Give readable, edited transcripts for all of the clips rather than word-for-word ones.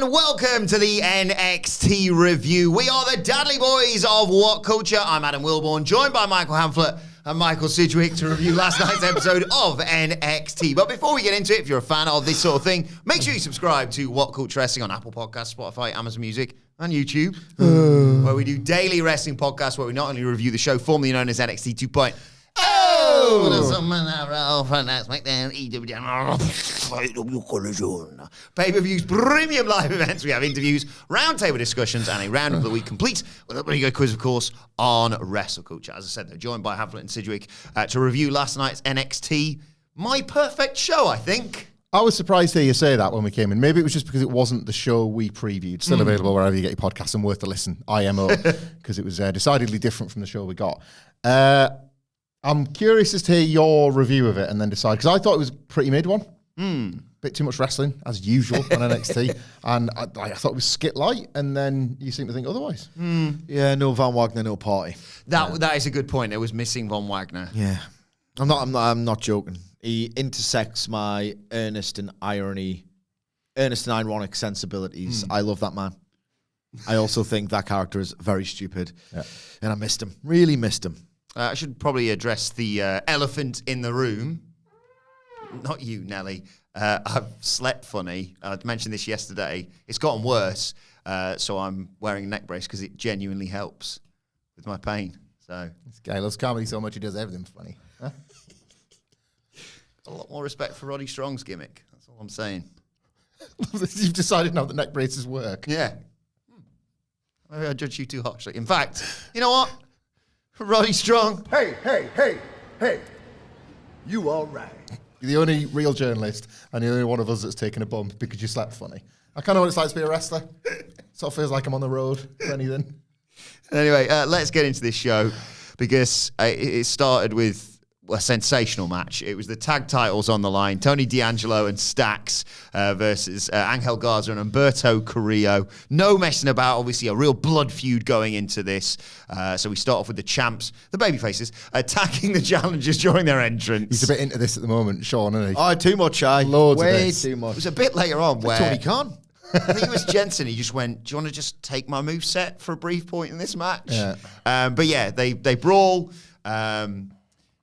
and welcome to the NXT review. We are the Dadley Boyz of What Culture. I'm Adam Wilborn, joined by Michael Hamflett and Michael Sidgwick to review last night's episode of NXT. But before we get into it, if you're a fan of this sort of thing, make sure you subscribe to What Culture Wrestling on Apple Podcasts, Spotify, Amazon Music, and YouTube, where we do daily wrestling podcasts where we not only review the show formerly known as NXT 2.0, pay-per-views, premium live events. We have interviews, roundtable discussions, and a round of the week complete with a pretty good quiz, of course, on wrestle culture. As I said, they're joined by Hamflett and Sidgwick to review last night's NXT. My perfect show, I think. I was surprised to hear you say that when we came in. Maybe it was just because it wasn't the show we previewed. Still available wherever you get your podcasts and worth a listen. IMO, because it was decidedly different from the show we got. I'm curious as to hear your review of it and then decide, because I thought it was pretty mid one. Bit too much wrestling, as usual, on NXT. And I thought it was skit light, and then you seem to think otherwise. Yeah, no Von Wagner, no party. That is a good point. It was missing Von Wagner. Yeah. I'm not joking. He intersects my earnest and ironic sensibilities. I love that man. I also think that character is very stupid. Yeah. And I missed him. Really missed him. I should probably address the elephant in the room. Not you, Nelly. I've slept funny. I mentioned this yesterday. It's gotten worse, so I'm wearing a neck brace because it genuinely helps with my pain. So This guy loves comedy so much he does everything funny. Huh? A lot more respect for Roddy Strong's gimmick. That's all I'm saying. You've decided now that neck braces work. Yeah. Maybe I judge you too harshly. In fact, you know what? Roddy Strong. Hey. You all right? You're the only real journalist and the only one of us that's taken a bump because you slept funny. I kind of know what it's like to be a wrestler. Sort of feels like I'm on the road for anything. Anyway, let's get into this show because it started with a sensational match. It was the tag titles on the line. Tony D'Angelo and Stax versus Angel Garza and Humberto Carrillo. No messing about. Obviously, a real blood feud going into this. So we start off with the champs, the babyfaces, attacking the challengers during their entrance. He's a bit into this at the moment, Sean, isn't he? Oh, too much, Loads of Way this. too much. It was a bit later on where Tony Khan. I think it was Jensen. He just went, do you want to just take my moveset for a brief point in this match? Yeah. But yeah, they brawl.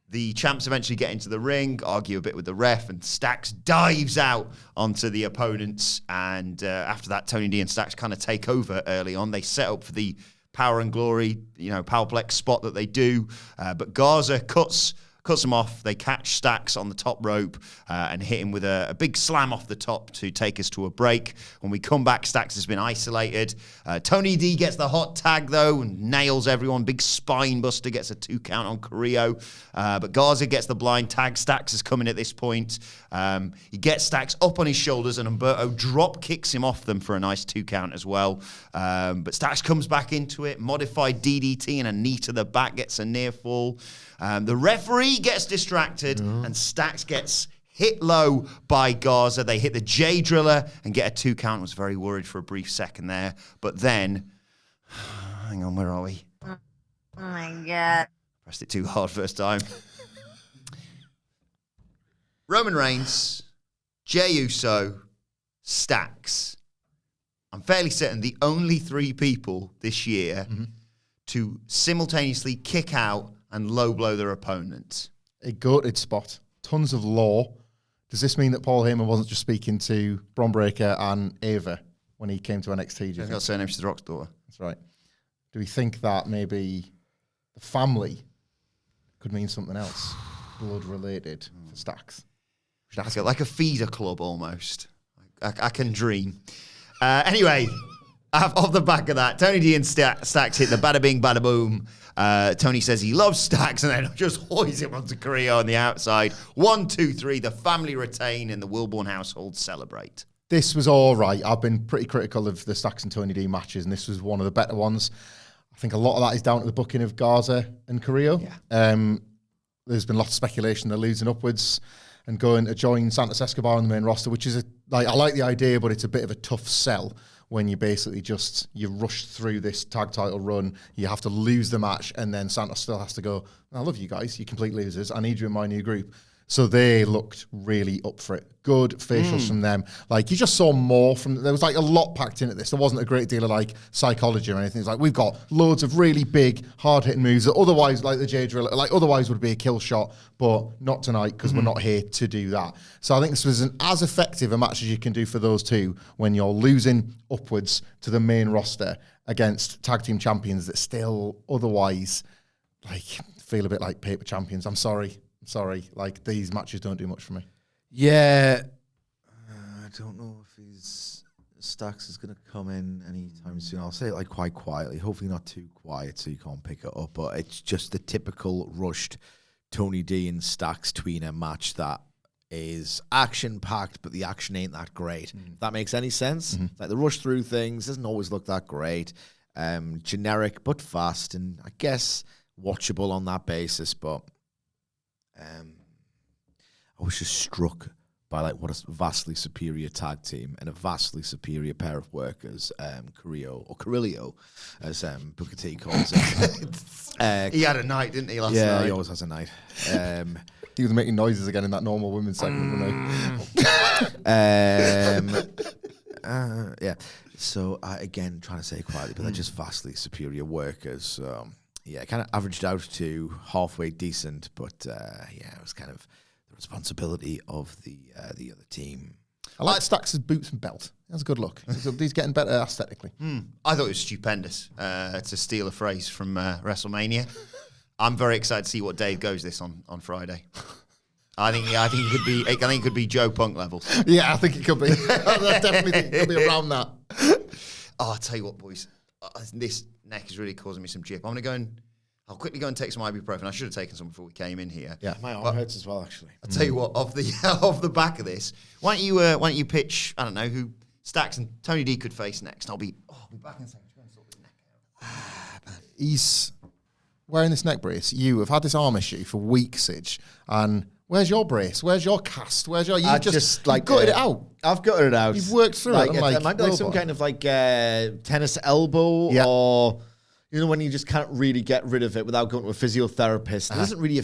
The champs eventually get into the ring, argue a bit with the ref, and Stax dives out onto the opponents. And after that, Tony D and Stax kind of take over early on. They set up for the Power and Glory, Powerplex spot that they do. But Garza cuts him off. They catch Stax on the top rope and hit him with a big slam off the top to take us to a break. When we come back, Stax has been isolated. Tony D gets the hot tag, though, and nails everyone. Big spine buster, gets a 2 count on Carrillo. But Garza gets the blind tag. Stax is coming at this point. He gets Stax up on his shoulders, and Humberto drop kicks him off them for a nice 2 count as well. But Stax comes back into it. Modified DDT and a knee to the back, gets a near fall. The referee gets distracted and Stax gets hit low by Garza. They hit the J Driller and get a 2 count. Was very worried for a brief second there. But then, hang on, where are we? Oh my God. Pressed it too hard first time. Roman Reigns, Jey Uso, Stax. I'm fairly certain the only 3 people this year to simultaneously kick out and low blow their opponent. A goated spot. Tons of law. Does this mean that Paul Heyman wasn't just speaking to Bron Breakker and Ava when he came to NXT? He's got surname, she's The Rock's daughter. That's right. Do we think that maybe the family could mean something else, blood related for Stax? Like a feeder club almost. I can dream. Anyway, off the back of that, Tony D and Stax hit the bada bing, bada boom. Tony says he loves Stax and then just hoists him onto Carrillo on the outside. 1, 2, 3. The family retain and the Wilborn household celebrate. This was all right. I've been pretty critical of the Stax and Tony D matches, and this was one of the better ones. I think a lot of that is down to the booking of Garza and Carrillo. Yeah. There's been lots of speculation they're losing upwards and going to join Santos Escobar on the main roster, which is I like the idea, but it's a bit of a tough sell when you basically you rush through this tag title run, you have to lose the match, and then Santos still has to go, I love you guys, you complete losers, I need you in my new group. So they looked really up for it. Good facials from them. Like, you just saw more from... There was, like, a lot packed into this. There wasn't a great deal of, like, psychology or anything. It's like, we've got loads of really big, hard-hitting moves that otherwise, like the Jade Drill, like, otherwise would be a kill shot, but not tonight because we're not here to do that. So I think this was as effective a match as you can do for those two when you're losing upwards to the main roster against tag team champions that still otherwise, like, feel a bit like paper champions. I'm sorry. Like, these matches don't do much for me. Yeah. I don't know if Stacks is going to come in anytime soon. I'll say it, like, quite quietly. Hopefully not too quiet so you can't pick it up. But it's just the typical rushed Tony D and Stacks tweener match that is action-packed, but the action ain't that great. If that makes any sense. Like, the rush through things doesn't always look that great. Generic, but fast, and I guess watchable on that basis, but... I was just struck by, like, what a vastly superior tag team and a vastly superior pair of workers, Carrillo, as Booker T calls it. He had a night, didn't he, last night? Yeah, he always has a night. He was making noises again in that normal women's segment, yeah. So, again, trying to say it quietly, but they're just vastly superior workers. Yeah, it kind of averaged out to halfway decent, but yeah, it was kind of the responsibility of the other team. I like Stacks' boots and belt. That's a good look. He's getting better aesthetically. I thought it was stupendous, to steal a phrase from WrestleMania. I'm very excited to see what Dave goes this on Friday. I think it could be Joe Punk levels. Yeah, I think it could be. I definitely think it could be around that. Oh, I'll tell you what, boys. This neck is really causing me some jip. I'll quickly go and take some ibuprofen. I should have taken some before we came in here. Yeah, my arm hurts as well, actually. I'll tell you what, off the back of this, why don't you pitch, I don't know, who Stacks and Tony D could face next? I'll be back in a second. Sort his neck out. He's wearing this neck brace. You have had this arm issue for weeks, Sidge, and where's your brace? Where's your cast? Where's your... You've just gutted it out. I've gutted it out. You've worked through it. It might be like some kind of like tennis elbow, or you know, when you just can't really get rid of it without going to a physiotherapist. It doesn't really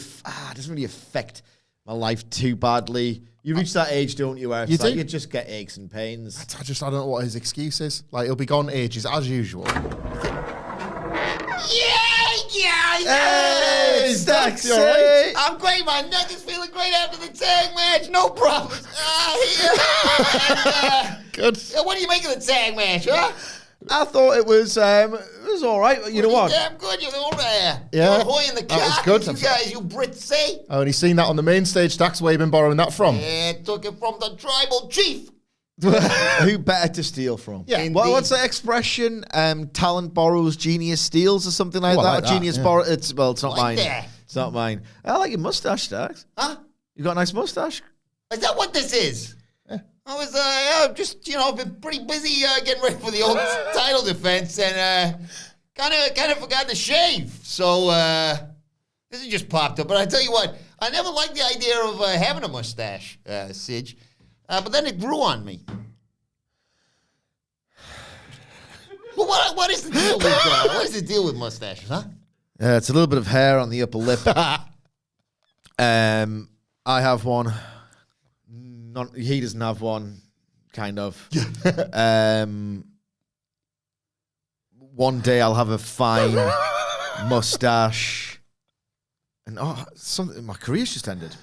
affect my life too badly. You reach that age, don't you, where it's you just get aches and pains. I don't know what his excuse is. Like, he'll be gone ages as usual. Hey, Stacks, you all right? I'm great. My neck is feeling great after the tag match. No problem. Good. What do you make of the tag match, huh? I thought it was all right. You know what? Damn good. You're all there. Yeah. You're hoy in the That cock. was good. You guys, you Brits say. I've only seen that on the main stage. Stacks, where you been borrowing that from? Yeah, took it from the tribal chief. Who better to steal from? Yeah. What's that expression? Talent borrows, genius steals, or something like that. Like that, Genius yeah. borrows. It's not Like mine. that. It's not mine. I like your mustache, Stacks. Huh? You got a nice mustache. Is that what this is? I was just, been pretty busy getting ready for the old title defense and kind of forgot to shave. So this has just popped up. But I tell you what, I never liked the idea of having a mustache, Sidge. But then it grew on me. Well, what is the deal with mustaches, huh? It's a little bit of hair on the upper lip. I have one. He doesn't have one, kind of. One day I'll have a fine mustache. And my career's just ended.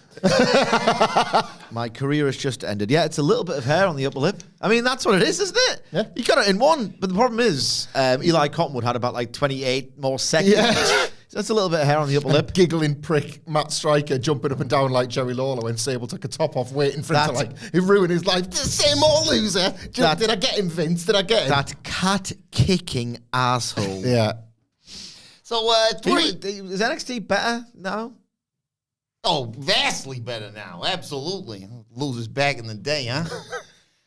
My career has just ended. Yeah, it's a little bit of hair on the upper lip. I mean, that's what it is, isn't it? Yeah. You got it in one. But the problem is, Eli Cottonwood had about like 28 more seconds. Yeah. So that's a little bit of hair on the upper lip. Giggling prick Matt Striker jumping up and down like Jerry Lawler when Sable took a top off waiting for him to he ruined his life. The same old loser. Did I get him, Vince? Did I get him? That cat-kicking asshole. Yeah. So, three. Is NXT better now? Oh, vastly better now. Absolutely. Losers back in the day, huh?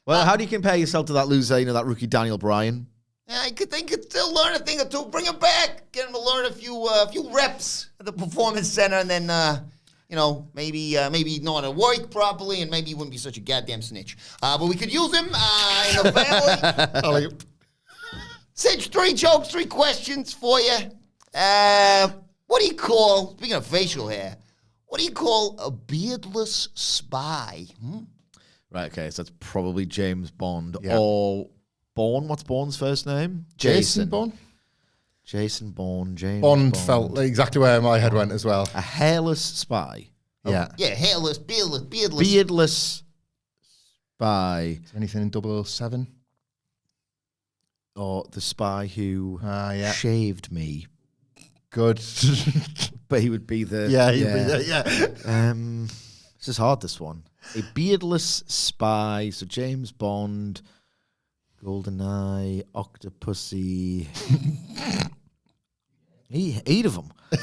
Well, how do you compare yourself to that loser, that rookie Daniel Bryan? Yeah, they could still learn a thing or two. Bring him back. Get him to learn a few reps at the Performance Center, and then, maybe know how to work properly, and maybe he wouldn't be such a goddamn snitch. But we could use him in the family. Sidge, 3 jokes, 3 questions for you. What do you call, speaking of facial hair, What do you call a beardless spy? Right, okay, so that's probably James Bond Yeah. or Bourne. What's Bourne's first name? Jason Bourne? Jason Bourne, James Bond felt exactly where my head went as well. A hairless spy. Yeah. Yeah, hairless, beardless. Beardless spy. Is there anything in 007? Or the spy who Yeah. shaved me. Good. But he would be the... Yeah, he'd be there, yeah. This is hard, this one. A beardless spy. So James Bond, GoldenEye, Octopussy. 8 of them. I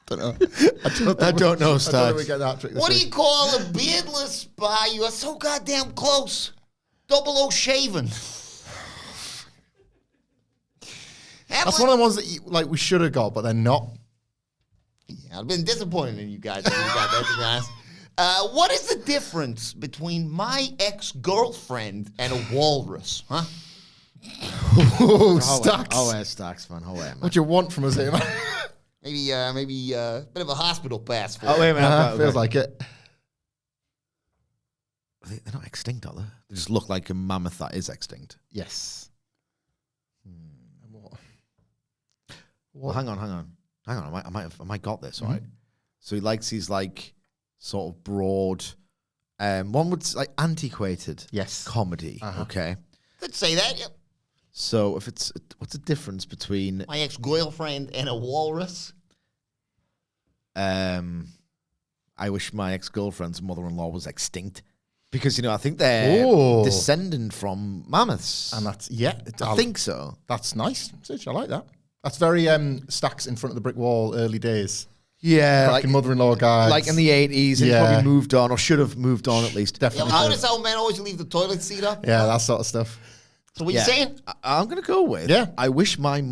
don't know. I don't know, I Stax. don't know we get that trick. What do you call a beardless spy? You are so goddamn close. 00 shaven. That's one of the ones that we should have got, but they're not. Yeah, I've been disappointed in you guys. What is the difference between my ex-girlfriend and a walrus? Huh? Oh, Stacks. Stacks, man. What do you want from us here, man? Maybe a bit of a hospital pass for Oh, wait a minute. Feels like it. They're not extinct, are they? They just look like a mammoth that is extinct. Yes. Well, hang on. I might got this, right? So he likes his sort of broad, one would say antiquated Yes. comedy. Okay. Could say that. Yep. So if it's what's the difference between My ex-girlfriend and a walrus. I wish my ex-girlfriend's mother-in-law was extinct because I think they're descendant from mammoths. And that's, I think so. That's nice. Such, I like that. That's very Stacks in front of the brick wall early days. Yeah, Cracking mother-in-law guys. like in the 80s, he probably moved on or should have moved on at least. Definitely. Yeah, notice how men always leave the toilet seat up? Yeah, that sort of stuff. So what you saying? I'm going to go with, Yeah. I wish my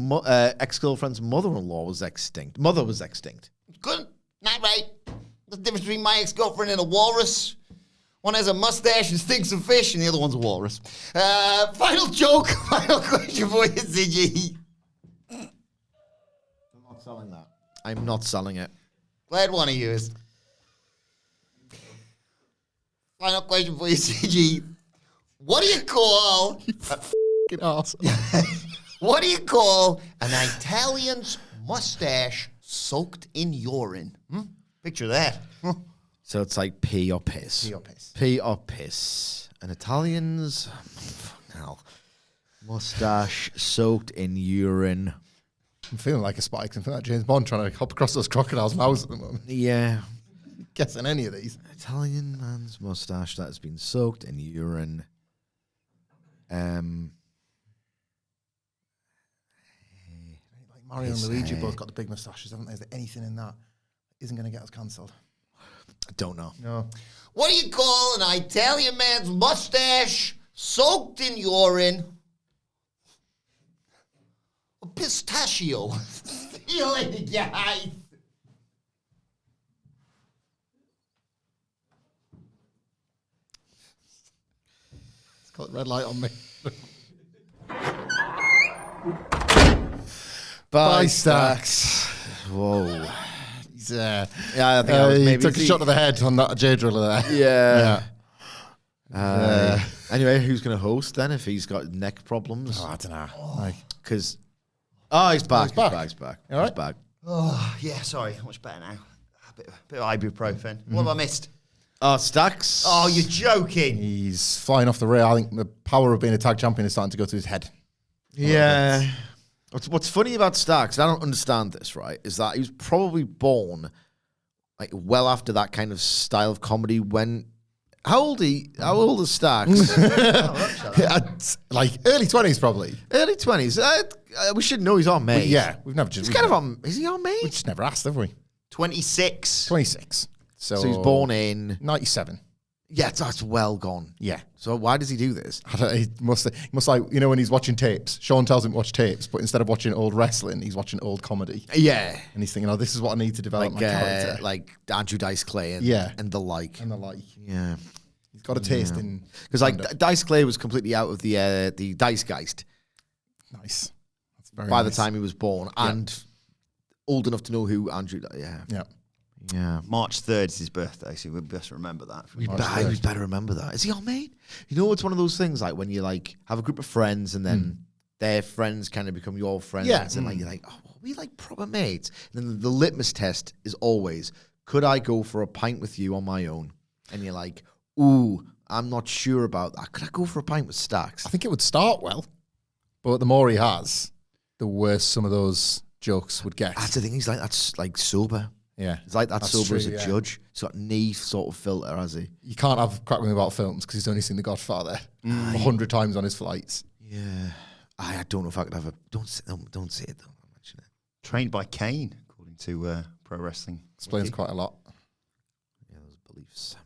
ex-girlfriend's mother-in-law was extinct. Mother was extinct. Good. Not right. What's the difference between my ex-girlfriend and a walrus? One has a mustache and stinks of fish, and the other one's a walrus. Final joke. Final question for you, Ziggy. I'm not selling that. I'm not selling it. Glad one of you is. Final question for you, CG. What do you call... Fucking arse. What do you call an Italian's mustache soaked in urine? Picture that. So it's like pee or piss. Pee or piss. Pee or piss. An Italian's mustache soaked in urine. I'm feeling like a Spike. I'm feeling like James Bond trying to hop across those crocodiles' mouths at the moment. Yeah. Guessing any of these. Italian man's mustache that has been soaked in urine. Like Mario and Luigi both got the big moustaches, haven't they? Is there anything in that isn't going to get us cancelled? I don't know. No. What do you call an Italian man's mustache soaked in urine? A pistachio. See you later, guys. It's got red light on me. Bye, Stacks. Whoa. He's, Yeah, I think I was he maybe took a shot to the head on that J driller there. Yeah. Anyway, who's going to host then if he's got neck problems? Oh, I don't know. Because he's back. He's back. All right. He's back. Oh, yeah, sorry. Much better now. A bit of ibuprofen. What have I missed? Oh, Stacks. Oh, you're joking. He's flying off the rail. I think the power of being a tag champion is starting to go to his head. Yeah. What's funny about Stacks, and I don't understand this, right, is that he was probably born well after that kind of style of comedy when... How old is Stacks? Like early 20s, probably. Early 20s. We should know he's on May. Yeah, we've never just. He's kind of on... Is he on May? We just never asked, have we? 26. 26. So So he's born in... 97. Yeah, that's well gone. Yeah. So why does he do this? I don't, he must when he's watching tapes, Sean tells him to watch tapes, but instead of watching old wrestling, he's watching old comedy. Yeah. And he's thinking, oh, this is what I need to develop my character. Like Andrew Dice Clay and the like. And the like. Yeah. He's got a taste in... Because Dice Clay was completely out of the Dicegeist Nice. That's very by nice. the time he was born. And old enough to know who Andrew. Yeah. March 3rd is his birthday, so we best remember that. We better remember that. Is he our mate? You know, it's one of those things like when you like have a group of friends and then their friends kind of become your friends. Yeah. And like you're like, oh, are we like proper mates? And then the litmus test is always, could I go for a pint with you on my own? And you're like, ooh, I'm not sure about that. Could I go for a pint with Stacks? I think it would start well, but the more he has, the worse some of those jokes would get. That's the thing. He's like, that's like sober. Yeah. He's like that That's sober true, as a yeah. judge. He's got knee sort of filter, has he? You can't have crack with him about films because he's only seen The Godfather 100 times on his flights. Yeah. I don't know if I could have a... Don't say it, though. Mention it. Trained by Kane, according to Pro Wrestling. Explains quite a lot. Yeah, those beliefs.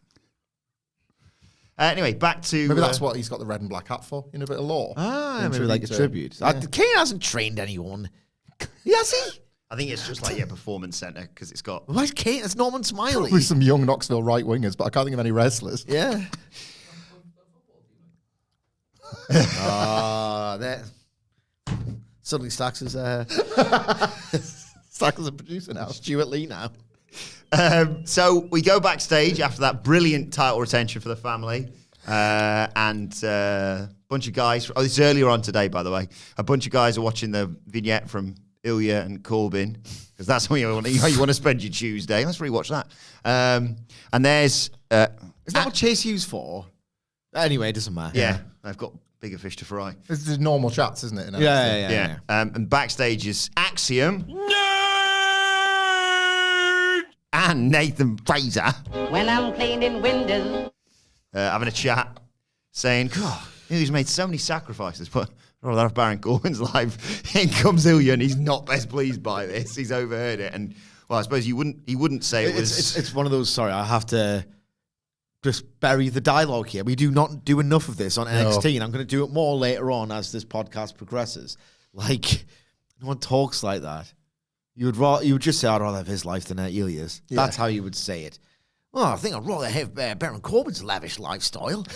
Anyway, back to... Maybe that's what he's got the red and black hat for, in a bit of lore. Maybe like a tribute. Yeah. Kane hasn't trained anyone. Has he? I think it's just like a performance centre because it's got... Why is Kane? It's Norman Smiley. With some young Knoxville right wingers, but I can't think of any wrestlers. Yeah. That suddenly Stacks is Stack as a producer now. Stuart Lee now. So we go backstage after that brilliant title retention for the family. And a bunch of guys... Oh, this is earlier on today, by the way. A bunch of guys are watching the vignette from Ilya and Corbin, because that's how you want to spend your Tuesday. Let's rewatch that. And there's... Is that what Chase Hughes for? Anyway, it doesn't matter. Yeah, I've got bigger fish to fry. This is normal chats, isn't it? in NXT? Yeah. And backstage is Axiom. And Nathan Frazer. When I'm cleaning windows. Having a chat, saying, God, he's made so many sacrifices, but I'd rather have Baron Corbin's life. In comes Ilya, and he's not best pleased by this. He's overheard it. And, well, I suppose he wouldn't say it was... It's one of those, sorry, I have to just bury the dialogue here. We do not do enough of this on NXT, and I'm going to do it more later on as this podcast progresses. Like, no one talks like that. You would just say, I'd rather have his life than Ilya's. Yeah. That's how you would say it. Well, I think I'd rather have Baron Corbin's lavish lifestyle.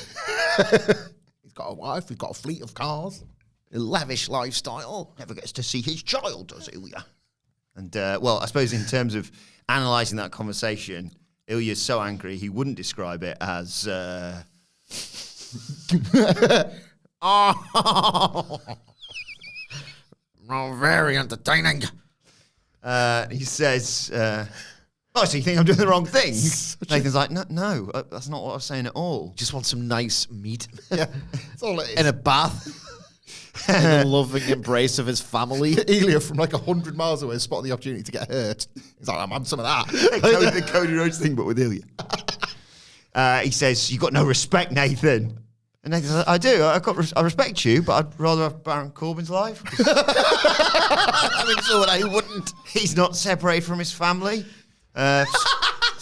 He's got a wife, he's got a fleet of cars. A lavish lifestyle. Never gets to see his child, does Ilya? And, well, I suppose in terms of analysing that conversation, Ilya's so angry he wouldn't describe it as... Oh, very entertaining. He says... oh, so you think I'm doing the wrong thing? Nathan's like, no, that's not what I was saying at all. Just want some nice meat. Yeah, that's all it is. In a bath. In the loving embrace of his family. Ilya from like 100 miles away spotted the opportunity to get hurt. He's like, I'm having some of that. The Cody Rhodes thing, but with Ilya. He says, you got no respect, Nathan. And Nathan says, I do. I respect you, but I'd rather have Baron Corbin's life. I mean, so I wouldn't. He's not separated from his family.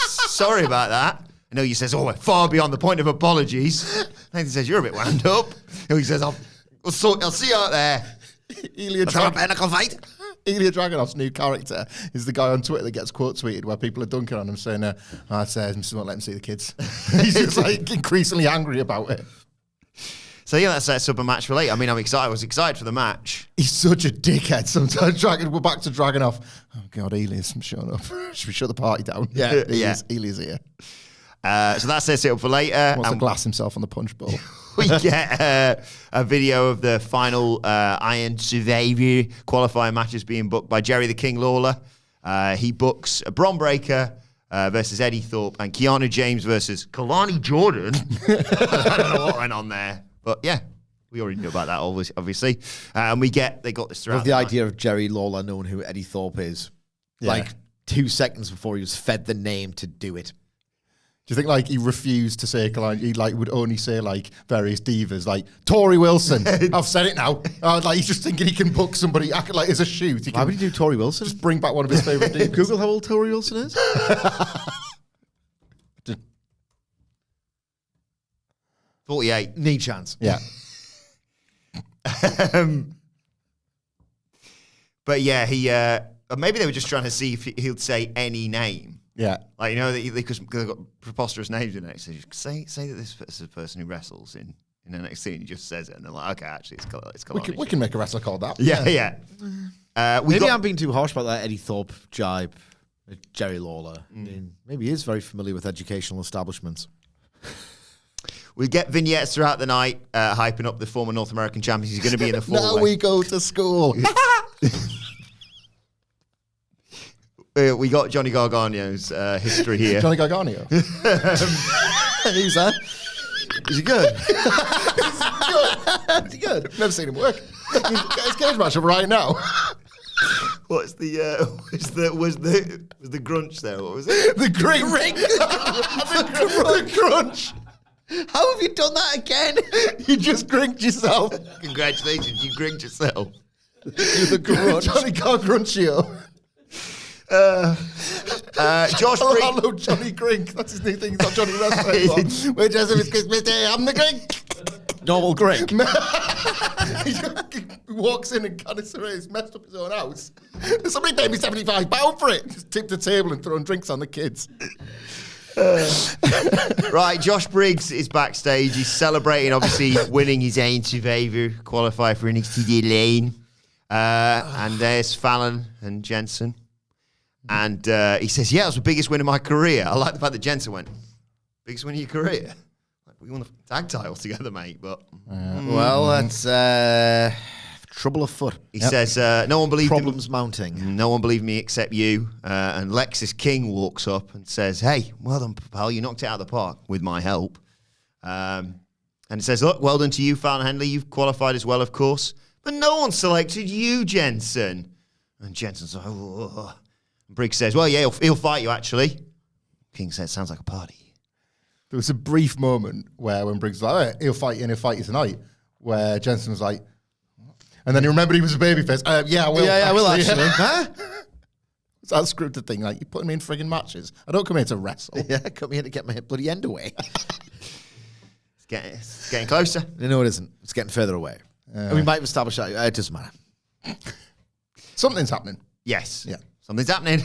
Sorry about that. And Ilya says, oh, far beyond the point of apologies. Nathan says, you're a bit wound up. Ilya says, I'll see you out there. Ilya Dragunov's new character is the guy on Twitter that gets quote tweeted where people are dunking on him saying, I'd say Mrs. won't let him see the kids. He's just like increasingly angry about it. So yeah, that sets up a match for later. I mean, I was excited for the match. He's such a dickhead sometimes. We're back to Dragunov. Oh God, Ilya's showing up. Should we shut the party down? Yeah. Ilya's here. So that sets it up for later. Wants to glass himself on the punch bowl. We get a video of the final Iron Survivor qualifying matches being booked by Jerry the King Lawler. He books Bron Breakker versus Eddie Thorpe and Keanu James versus Kalani Jordan. I don't know what went on there. But yeah, we already knew about that, obviously. And they got this throughout. The idea of Jerry Lawler knowing who Eddie Thorpe is. Yeah. Like 2 seconds before he was fed the name to do it. Do you think like he refused to say Kalani? He like would only say like various divas like Tori Wilson. I've said it now. Like he's just thinking he can book somebody like as a shoot. Why would he do Tori Wilson? Just bring back one of his favorite divas. Google how old Tori Wilson is. 48. Knee chance. Yeah. But yeah, maybe they were just trying to see if he'll say any name. Yeah. Like, you know, because they've got preposterous names in it. So say that this is a person who wrestles in in NXT, and he just says it, and they're like, okay, actually, it's Kalani. We can make a wrestler called that. Yeah. Maybe I'm being too harsh about that Eddie Thorpe jibe with Jerry Lawler. I mean, maybe he is very familiar with educational establishments. We get vignettes throughout the night, hyping up the former North American champions. He's going to be in the four-way. Now we go to school. We got Johnny Gargano's history here. Johnny Gargano. Who's that? Is he good? Is he good? Never seen him work. Get his cage match up right now. What's was the grunch there? What was it? The grink. The crunch. How have you done that again? You just grinked yourself. Congratulations, you grinked yourself. You're the grunch. Johnny Gargano. Josh Briggs. Hello, Johnny Grink. That's his new thing. He's not Johnny Wrestler anymore. We're just it's Christmas Day. I'm the Grink. Normal Grink. He walks in and Candice messed up his own house. Somebody paid me £75 for it. Just tipped the table and thrown drinks on the kids. Right, Josh Briggs is backstage. He's celebrating, obviously, winning his Ain Survivor qualifier for NXT Lane. And there's Fallon and Jensen. And he says, yeah, it was the biggest win of my career. I like the fact that Jensen went, biggest win of your career? Like, we won the tag title together, mate. But Well, that's trouble afoot. he says, no one believed Problems mounting. No one believed me except you. And Lexis King walks up and says, hey, well done, pal. You knocked it out of the park with my help. And it says, look, well done to you, Fallon Henley. You've qualified as well, of course. But no one selected you, Jensen. And Jensen's like, oh. Briggs says, well, yeah, he'll fight you, actually. King says, sounds like a party. There was a brief moment where when Briggs was like, he'll fight you tonight, where Jensen was like, and then he remembered he was a babyface. Yeah, I will. Yeah, I will actually. Huh? It's that scripted thing, like, you're putting me in friggin' matches. I don't come here to wrestle. Yeah, come here to get my bloody end away. It's getting closer. No, it isn't. It's getting further away. And we might have established that. It doesn't matter. Something's happening. Yes. Yeah. Something's happening.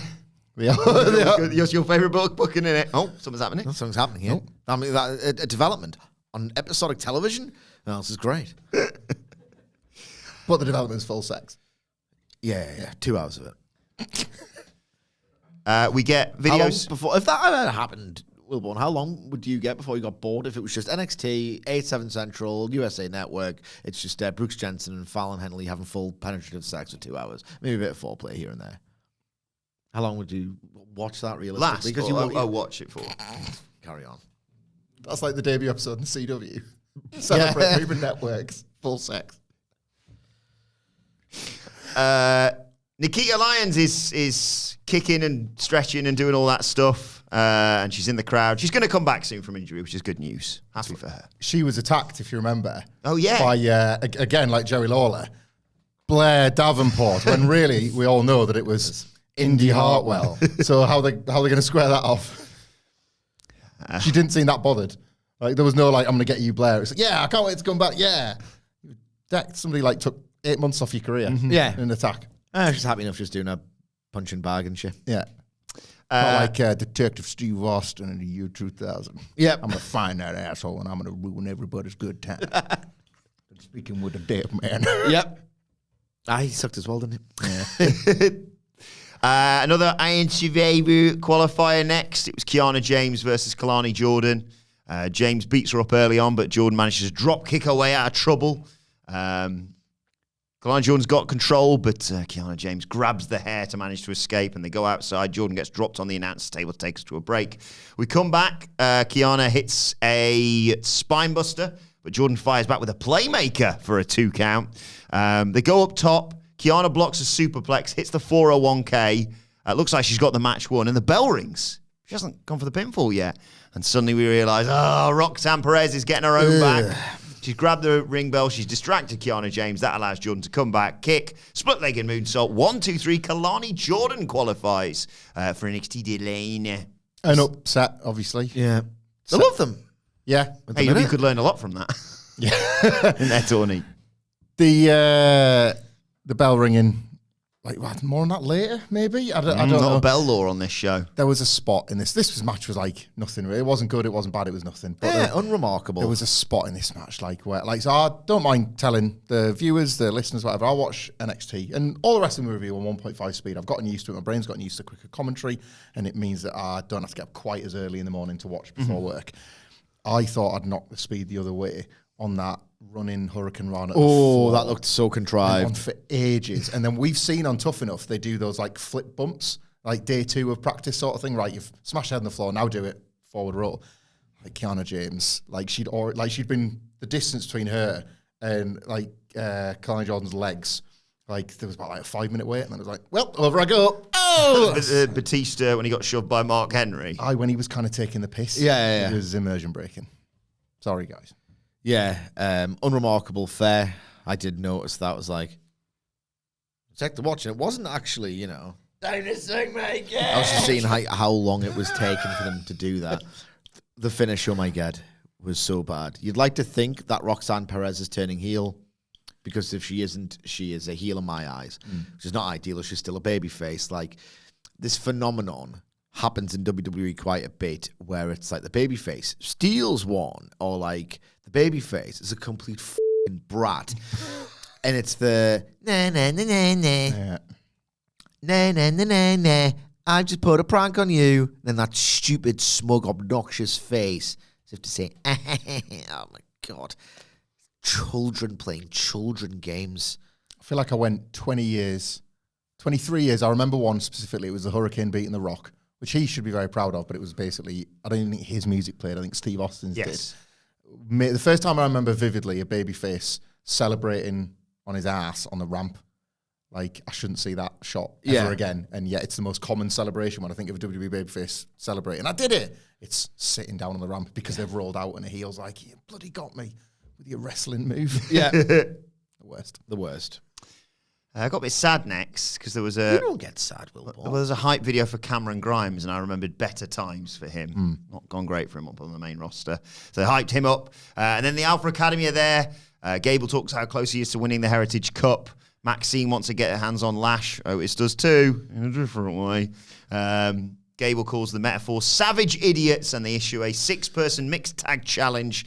What's your favourite booking in it? Oh, something's happening. Something's happening here. I mean, a development on episodic television. Oh, this is great. But the development's full sex. Yeah. 2 hours of it. We get How long videos. before, if that ever happened, Wilborn, how long would you get before you got bored? If it was just NXT, 8/7 Central, USA Network, it's just Brooks Jensen and Fallon Henley having full penetrative sex for 2 hours. Maybe a bit of foreplay here and there. How long would you watch that realistically? Last. Because I'll watch it for. Carry on. That's like the debut episode in CW. Celebrate moving networks. Full sex. Nikita Lyons is kicking and stretching and doing all that stuff. And she's in the crowd. She's going to come back soon from injury, which is good news. Happy for her. She was attacked, if you remember. Oh, yeah. By, again, like Jerry Lawler, Blair Davenport, when really we all know that it was Indy Hartwell. So how they going to square that off? She didn't seem that bothered. Like there was no like, I'm going to get you, Blair. It's like, yeah, I can't wait to come back. Yeah. Somebody like took 8 months off your career in an attack. She's happy enough just doing a punching bag and shit. Yeah. Not like Detective Steve Austin in the year 2000. Yep. I'm going to find that asshole and I'm going to ruin everybody's good time. Speaking with a dead man. Yep. He sucked as well, didn't he? Yeah. Another Iron Survivor qualifier next. It was Kiana James versus Kalani Jordan. James beats her up early on, but Jordan manages to drop kick her way out of trouble. Kalani Jordan's got control, but Kiana James grabs the hair to manage to escape, and they go outside. Jordan gets dropped on the announce table, takes us to a break. We come back. Kiana hits a spine buster, but Jordan fires back with a playmaker for a 2 count. They go up top. Kiana blocks a superplex, hits the 401k. Looks like she's got the match won, and the bell rings. She hasn't gone for the pinfall yet. And suddenly we realise, Roxanne Perez is getting her own back. She's grabbed the ring bell. She's distracted Kiana James. That allows Jordan to come back, kick, split-legged moonsault. 1, 2, 3. Kalani Jordan qualifies for NXT Lane. An upset, obviously. Yeah. I love them. Yeah. Hey, you could learn a lot from that. Yeah. In their tourney. The bell ringing like more on that later, maybe. I don't Not know. a bell law on this show. There was a spot in this. This match was like nothing. Really. It wasn't good. It wasn't bad. It was nothing. But unremarkable. There was a spot in this match where so I don't mind telling the viewers, the listeners, whatever. I watch NXT and all the rest of the review on 1.5 speed. I've gotten used to it. My brain's gotten used to quicker commentary, and it means that I don't have to get up quite as early in the morning to watch before work. I thought I'd knock the speed the other way on that running Hurricane Rana. Oh, that looked so On contrived. for ages. And then we've seen on Tough Enough, they do those like flip bumps, like day 2 of practice sort of thing. Right, you've smashed your head on the floor, now do it, forward roll. Like Kiana James, she'd been the distance between her and Kalani Jordan's legs. Like there was about a 5-minute wait, and then it was like, well, over I go. Oh, Batista when he got shoved by Mark Henry. when he was kind of taking the piss. Yeah. It was immersion breaking. Sorry, guys. Yeah, unremarkable, fair. I did notice that. Was like, check the watch, and it wasn't actually, I was just seeing how long it was taking for them to do that. The finish, oh my God, was so bad. You'd like to think that Roxanne Perez is turning heel, because if she isn't, she is a heel in my eyes, which is not ideal. She's still a babyface. Like, this phenomenon happens in WWE quite a bit, where it's like the babyface steals one, or like the babyface is a complete f***ing brat, and it's the nah, I just put a prank on you. Then that stupid, smug, obnoxious face as if to say, oh my God, children playing children games. I feel like I went 20 years, 23 years. I remember one specifically. It was the Hurricane beating The Rock, which he should be very proud of, but it was basically, I don't even think his music played. I think Steve Austin's did. The first time I remember vividly a babyface celebrating on his ass on the ramp. Like, I shouldn't see that shot ever again. And yet it's the most common celebration when I think of a WWE babyface celebrating. I did it. It's sitting down on the ramp because they've rolled out and a heel's like, you bloody got me with your wrestling move. Yeah. The worst. I got a bit sad next because there was You don't get sad, Will Paul. there was a hype video for Cameron Grimes, and I remembered better times for him. Not gone great for him up on the main roster. So they hyped him up. And then the Alpha Academy are there. Gable talks how close he is to winning the Heritage Cup. Maxine wants to get her hands on Lash. Otis does too, in a different way. Gable calls the Metaphor savage idiots, and they issue a 6-person mixed tag challenge.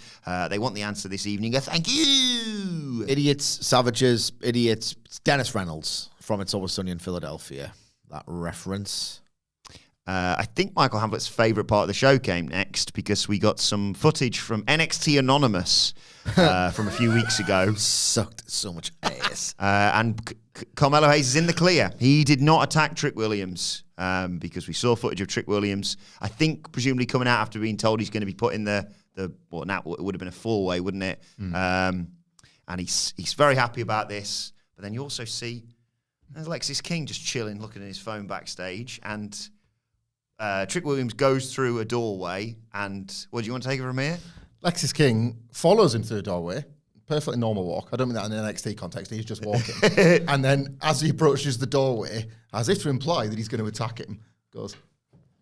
They want the answer this evening. Thank you. Idiots, savages, idiots. It's Dennis Reynolds from It's Always Sunny in Philadelphia. That reference. I think Michael Hamlet's favourite part of the show came next, because we got some footage from NXT Anonymous from a few weeks ago. Sucked so much ass. And Carmelo Hayes is in the clear. He did not attack Trick Williams because we saw footage of Trick Williams, I think presumably coming out after being told he's going to be put in now it would have been a 4-way, wouldn't it? And he's very happy about this. But then you also see there's Lexis King just chilling, looking at his phone backstage, and Trick Williams goes through a doorway, and what do you want to take it from here? Lexis King follows him through the doorway. Perfectly normal walk. I don't mean that in an NXT context. He's just walking. And then as he approaches the doorway, as if to imply that he's going to attack him, goes,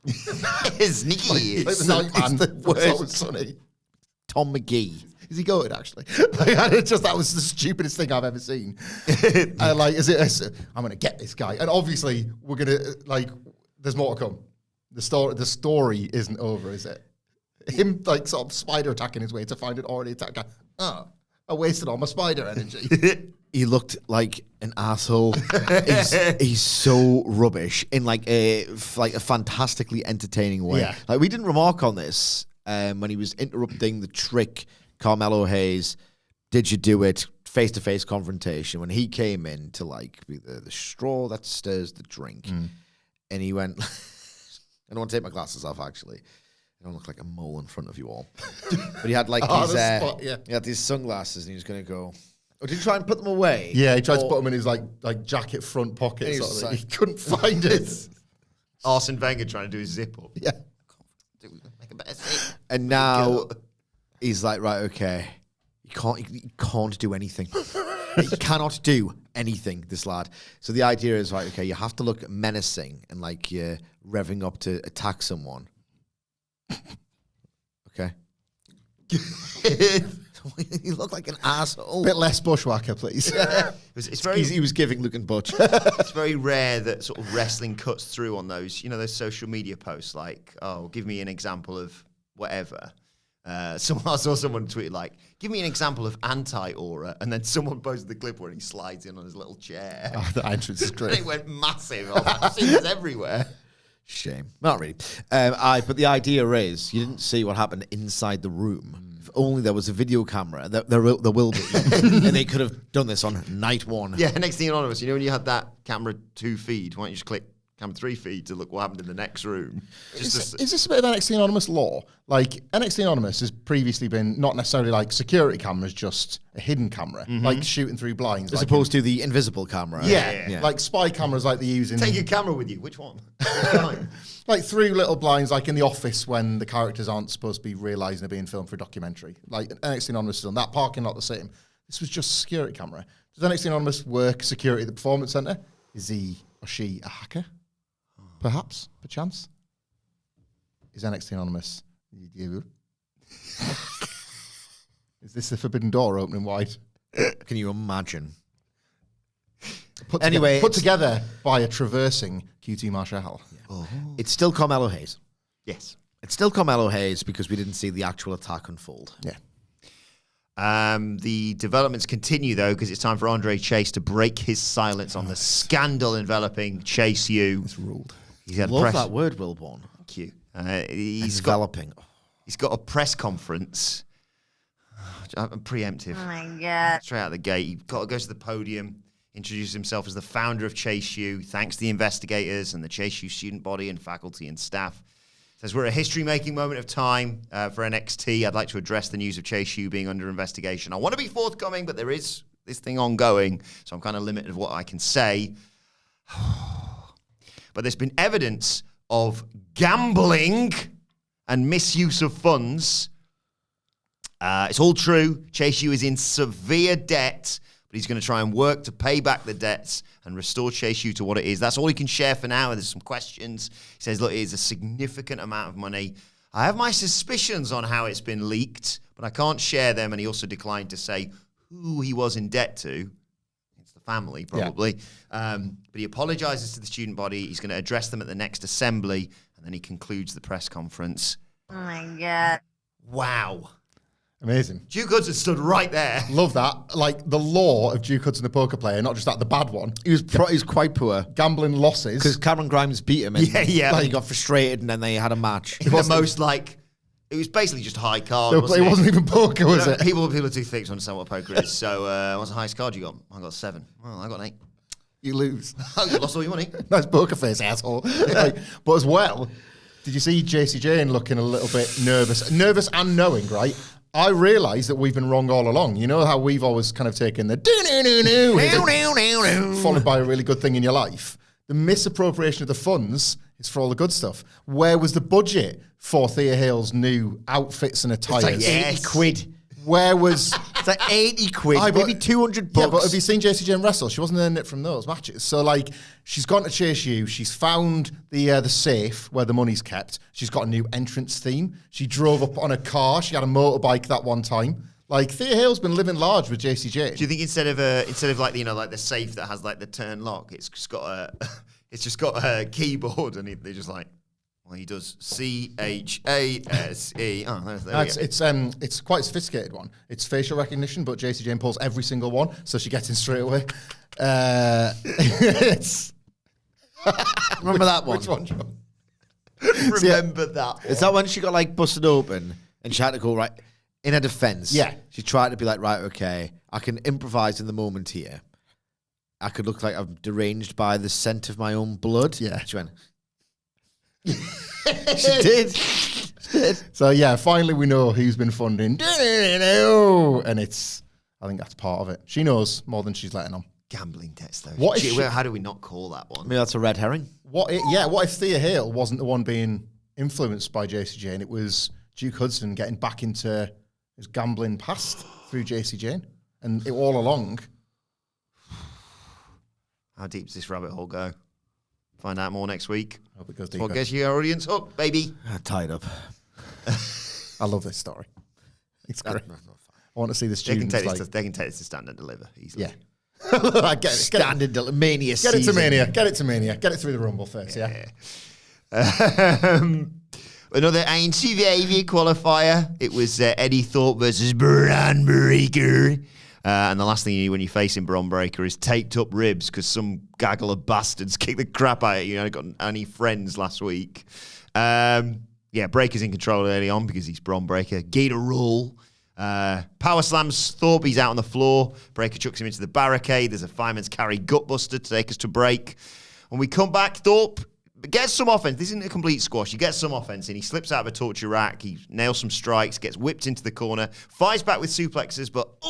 Sneaky. like the night man. the It's worst. Always Sunny. Tom McGee. Is he goated, actually? That was the stupidest thing I've ever seen. I'm going to get this guy. And obviously, we're going to, there's more to come. The story isn't over, is it? Him, sort of spider attacking his way to find an already attacked guy. Oh, I wasted all my spider energy. He looked like an asshole. he's so rubbish in a fantastically entertaining way. Yeah. We didn't remark on this when he was interrupting the Trick Carmelo Hayes. Did you do it? Face-to-face confrontation when he came in to be the straw that stirs the drink, and he went. I don't want to take my glasses off. Actually, I don't look like a mole in front of you all. But he had he had these sunglasses, and he was going to go. Oh, did you try and put them away? Yeah, he tried to put them in his jacket front pocket. He couldn't find it. Arsene Wenger trying to do his zip up. Yeah. Make a better zip. And now he's like, right, okay, he can't do anything. He cannot do anything, this lad. So the idea is, right, okay, you have to look menacing and you're revving up to attack someone. Okay. You look like an asshole. Bit less bushwhacker, please. It's very. He was giving Luke and Butch. It's very rare that sort of wrestling cuts through on those, those social media posts like, oh, give me an example of whatever. I saw someone tweet like, give me an example of anti-aura, and then someone posted the clip where he slides in on his little chair. Oh, the entrance is great. And it went massive. I was like, I've seen this everywhere. Shame. Not really. But the idea is, you didn't see what happened inside the room. If only there was a video camera. There will be. And they could have done this on night one. Yeah, NXT Anonymous. When you had that camera 2 feed, why don't you just click camera 3 feed to look what happened in the next room? Is this a bit of NXT Anonymous lore? Like, NXT Anonymous has previously been not necessarily like security cameras, just a hidden camera, like shooting through blinds. As opposed to the invisible camera. Yeah, like spy cameras like they use in... Take your camera with you. Which one? Like through little blinds, like in The Office when the characters aren't supposed to be realising they're being filmed for a documentary. Like, NXT Anonymous is done that. Parking lot the same. This was just a security camera. Does NXT Anonymous work security at the Performance Centre? Is he or she a hacker? Perhaps, perchance. Is NXT Anonymous? Is this the forbidden door opening wide? Can you imagine? Put Anyway, together by a traversing QT Marshall. Yeah. It's still Carmelo Hayes. Yes. It's still Carmelo Hayes because we didn't see the actual attack unfold. Yeah. The developments continue, though, because it's time for Andre Chase to break his silence on the scandal enveloping Chase U. It's ruled. He's had Love that word, Wilborn. Thank you. He's Developing. He's got a press conference. I'm preemptive. Oh my God. Straight out the gate. He goes to the podium, introduces himself as the founder of Chase U, thanks the investigators and the Chase U student body and faculty and staff. Says, we're a history-making moment of time for NXT. I'd like to address the news of Chase U being under investigation. I want to be forthcoming, but there is this thing ongoing, so I'm kind of limited of what I can say. But there's been evidence of gambling and misuse of funds. It's all true. Chase U is in severe debt, but he's going to try and work to pay back the debts and restore Chase U to what it is. That's all he can share for now. There's some questions. He says, look, it is a significant amount of money. I have my suspicions on how it's been leaked, but I can't share them. And he also declined to say who he was in debt to. It's the family, probably. Yeah. But he apologizes to the student body. He's going to address them at the next assembly, and then he concludes the press conference. Oh, my God. Wow. Amazing. Duke Hudson stood right there. Love that. Like, the lore of Duke Hudson, the poker player, not just that, the bad one. He was quite poor. Gambling losses. Because Cameron Grimes beat him. And Yeah. He got frustrated, and then they had a match. It was it was basically just high card. It wasn't even poker, was it? People are too thick to understand what poker is. So, what's the highest card you got? I got 7. Well, I got an 8. You lose. Oh, you lost all your money. Nice poker face, asshole. But as well, did you see JC Jane looking a little bit nervous? Nervous and knowing, right? I realise that we've been wrong all along. You know how we've always kind of taken the followed by a really good thing in your life? The misappropriation of the funds is for all the good stuff. Where was the budget for Thea Hale's new outfits and attires? It's like 80 quid. Where was... It's like 80 quid, maybe $200 bucks. Yeah, but have you seen JC Jane wrestle? She wasn't earning it from those matches. So, like, she's gone to Chase U. She's found the safe where the money's kept. She's got a new entrance theme. She drove up on a car. She had a motorbike that one time. Like, Thea Hale's been living large with JC Jane. Do you think instead of like, you know, like the safe that has like the turn lock, it's just got a keyboard and they're just like, well, he does CHASE. Oh, there it's quite a sophisticated one. It's facial recognition, but JC Jane pulls every single one, so she gets in straight away. Remember that one? Which one, John? Remember that one. Is that when she got like busted open and she had to go right in her defense? Yeah. She tried to be like, right, okay, I can improvise in the moment here. I could look like I'm deranged by the scent of my own blood. Yeah. She went... She did. So yeah, finally we know who's been funding, and I think that's part of it. She knows more than she's letting on. Gambling test, though. How do we not call that one? Maybe that's a red herring. What if Thea Hale wasn't the one being influenced by JC Jane? It was Duke Hudson getting back into his gambling past through JC Jane, and all along. How deep does this rabbit hole go? Find out more next week. Hope it goes deeper. What gets your audience hooked, baby? Tied up. I love this story. It's great. I want to see the students. They can take this to Stand and Deliver easily. Yeah. I get it. Standard Mania Get it to season. Mania. Get it to Mania. Get it through the Rumble first, yeah. Another NXT qualifier. It was Eddie Thorpe versus Bron Breakker. And the last thing you need when you're facing Bron Breakker is taped up ribs because some gaggle of bastards kicked the crap out of you. I got any friends last week. Breakker's in control early on because he's Bron Breakker. Gator rule. Power slams Thorpe. He's out on the floor. Breakker chucks him into the barricade. There's a fireman's carry gutbuster to take us to break. When we come back, Thorpe gets some offense. This isn't a complete squash. He gets some offense in. He slips out of a torture rack. He nails some strikes, gets whipped into the corner, fires back with suplexes, but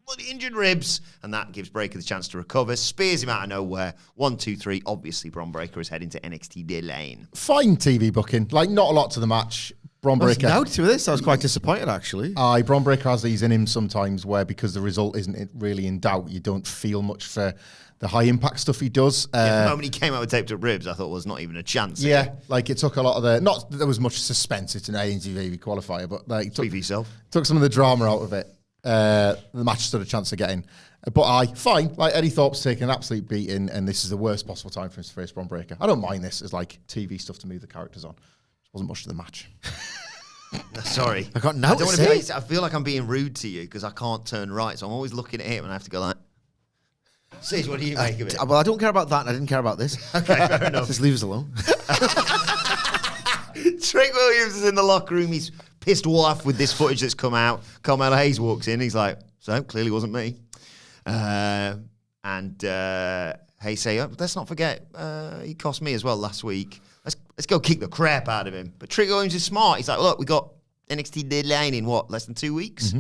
bloody injured ribs. And that gives Breakker the chance to recover. Spears him out of nowhere. 1, 2, 3. Obviously, Bron Breakker is heading to NXT Lane. Fine TV booking. Like, not a lot to the match. Bron Breakker. No to this. I was quite disappointed, actually. Bron Breakker has these in him sometimes where, because the result isn't really in doubt, you don't feel much for the high impact stuff he does. The moment he came out with taped up ribs, I thought was not even a chance. Yeah, like it took a lot of the, not that there was much suspense, it's an ANTV qualifier, but like took some of the drama out of it. The match stood a chance of getting. But fine. Like, Eddie Thorpe's taking an absolute beating, and this is the worst possible time for him to face Bron Breakker. I don't mind this as like TV stuff to move the characters on. It wasn't much to the match. Sorry. I got no to say. I feel like I'm being rude to you because I can't turn right, so I'm always looking at him and I have to go like, Sage, what do you make of it? Well, I don't care about that, and I didn't care about this. Okay, fair enough. Just leave us alone. Trick Williams is in the locker room. He's pissed off with this footage that's come out. Carmelo Hayes walks in. He's like, so, clearly wasn't me. Hayes say, let's not forget, he cost me as well last week. Let's go kick the crap out of him. But Trick Williams is smart. He's like, look, we got NXT deadline in less than 2 weeks?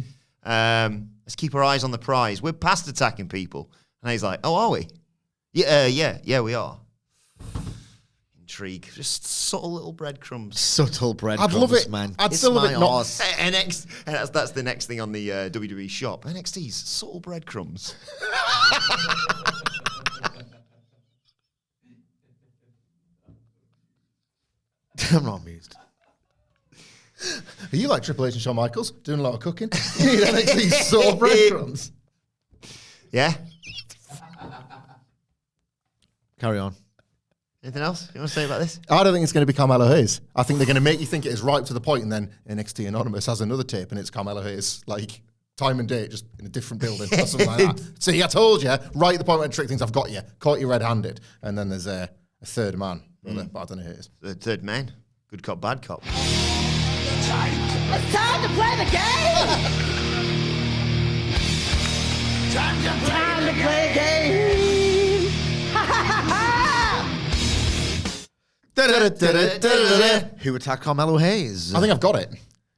Mm-hmm. Let's keep our eyes on the prize. We're past attacking people. And he's like, oh, are we? Yeah, we are. Intrigue. Just subtle little breadcrumbs. Subtle breadcrumbs, I'd love it, man. I'd still love it not. NXT, that's the next thing on the WWE shop. NXT's subtle breadcrumbs. I'm not amused. Are you like Triple H and Shawn Michaels? Doing a lot of cooking? You need NXT sort of breadcrumbs. Yeah. Carry on. Anything else you want to say about this? I don't think it's going to be Carmelo Hayes. I think they're going to make you think it is right to the point, and then NXT Anonymous has another tape, and it's Carmelo Hayes, like time and date, just in a different building or something like that. See, I told you, right at the point when Trick thinks I've got you, caught you red-handed, and then there's a third man, but I don't know who it is. The third man. Good cop, bad cop. It's time to play the game! Time to play the game! Who attacked Carmelo Hayes? I think I've got it.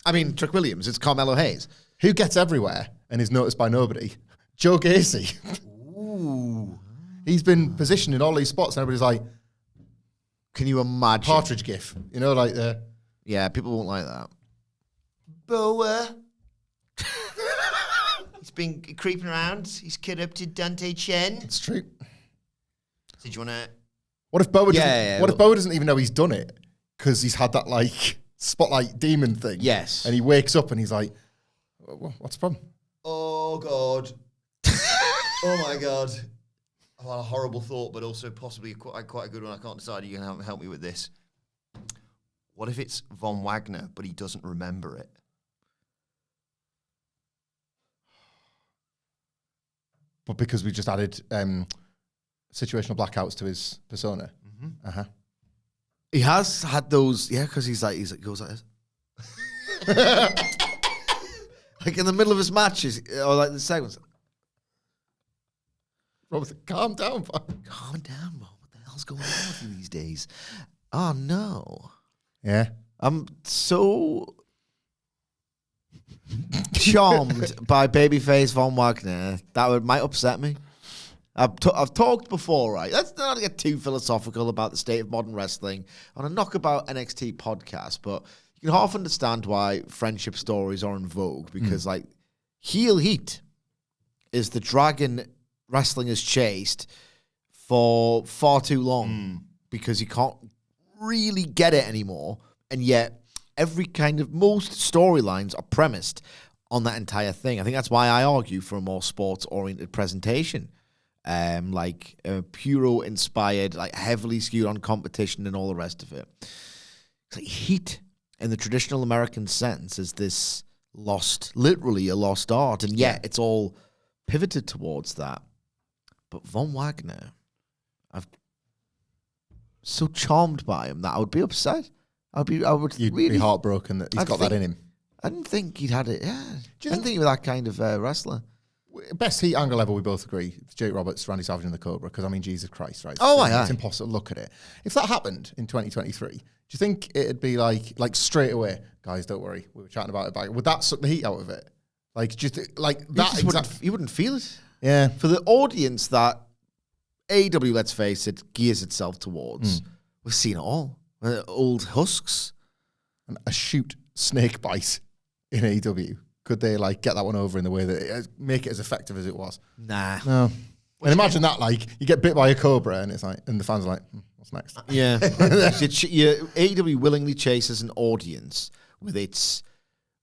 I mean, Trick Williams. It's Carmelo Hayes. Who gets everywhere and is noticed by nobody? Joe Gacy. Ooh. He's been positioned in all these spots, and everybody's like, Can you imagine? Partridge gif. You know, like the... Yeah, people won't like that. Boa. He's been creeping around. He's corrupted Dante Chen. It's true. Did you want to... What if Boa Yeah, Boa doesn't even know he's done it because he's had that like spotlight demon thing? Yes. And he wakes up and he's like, "What's the problem?" Oh, God. Oh, my God. Oh, a horrible thought, but also possibly quite a good one. I can't decide. You can help me with this. What if it's Von Wagner, but he doesn't remember it? But because we just added situational blackouts to his persona. Mm-hmm. He has had those, because he goes like this. Like in the middle of his matches, or like the segments. Robert, calm down, man. Calm down, Mom. What the hell's going on with you these days? Oh, no. Yeah. I'm so charmed by babyface Von Wagner that might upset me. I've talked before, right? Let's not get too philosophical about the state of modern wrestling on a Knockabout NXT podcast, but you can half understand why friendship stories are in vogue because, like, heel heat is the dragon wrestling has chased for far too long because you can't really get it anymore, and yet every kind of most storylines are premised on that entire thing. I think that's why I argue for a more sports-oriented presentation. Like Puro-inspired, like heavily skewed on competition and all the rest of it. It's like Heat, in the traditional American sense, is this literally a lost art, and yet it's all pivoted towards that. But Von Wagner, I'm so charmed by him that I would be upset. You'd really be heartbroken that he's got that in him. I didn't think he'd had it. Yeah, I didn't think he was that kind of wrestler. Best heat angle ever, we both agree. It's Jake Roberts, Randy Savage, and the Cobra. Because I mean, Jesus Christ, right? Oh, it's impossible to look at it. If that happened in 2023, do you think it'd be like straight away, guys? Don't worry, we were chatting about it back. Would that suck the heat out of it? Like just like that? You wouldn't feel it. Yeah. For the audience that AEW, let's face it, gears itself towards, we've seen it all. Old husks. And a shoot snake bite in AEW. Could they like get that one over in the way that make it as effective as it was? Nah. No. And imagine that, like you get bit by a cobra, and it's like, and the fans are like, "What's next?" Yeah. AEW willingly chases an audience with its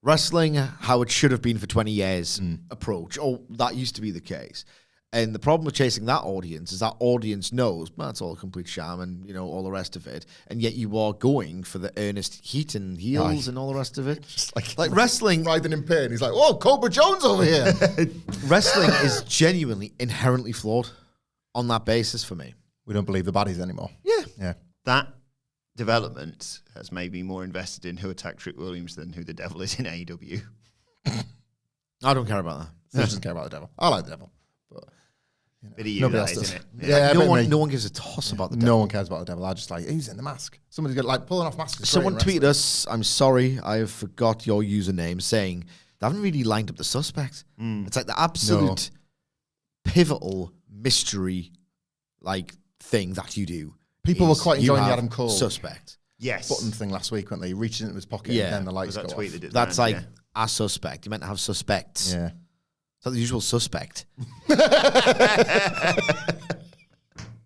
wrestling how it should have been for 20 years approach. Oh, that used to be the case. And the problem with chasing that audience is that audience knows, well, it's all a complete sham and, all the rest of it. And yet you are going for the earnest heat and heels and all the rest of it. Just like wrestling. Writhing in pain. He's like, "Oh, Cobra Jones over here." Wrestling is genuinely inherently flawed on that basis for me. We don't believe the baddies anymore. Yeah. That development has made me more invested in who attacked Trick Williams than who the devil is in AEW. I don't care about that. He doesn't care about the devil. I like the devil. But Bit of you, nobody that, else does. isn't it? Yeah, no one gives a toss about the devil. No one cares about the devil. I just like, who's in the mask? Somebody's got like pulling off masks. is great Someone in tweeted wrestling. us, I'm sorry, I forgot your username, saying they haven't really lined up the suspect. It's like the absolute pivotal mystery thing that you do. People were quite You enjoying the have Adam Cole suspect. Yes. button thing last week when they reached into his pocket Yeah. and then the Was lights that go tweet off. that did That's that? like a suspect. You meant to have suspects. Yeah. It's like the usual suspect.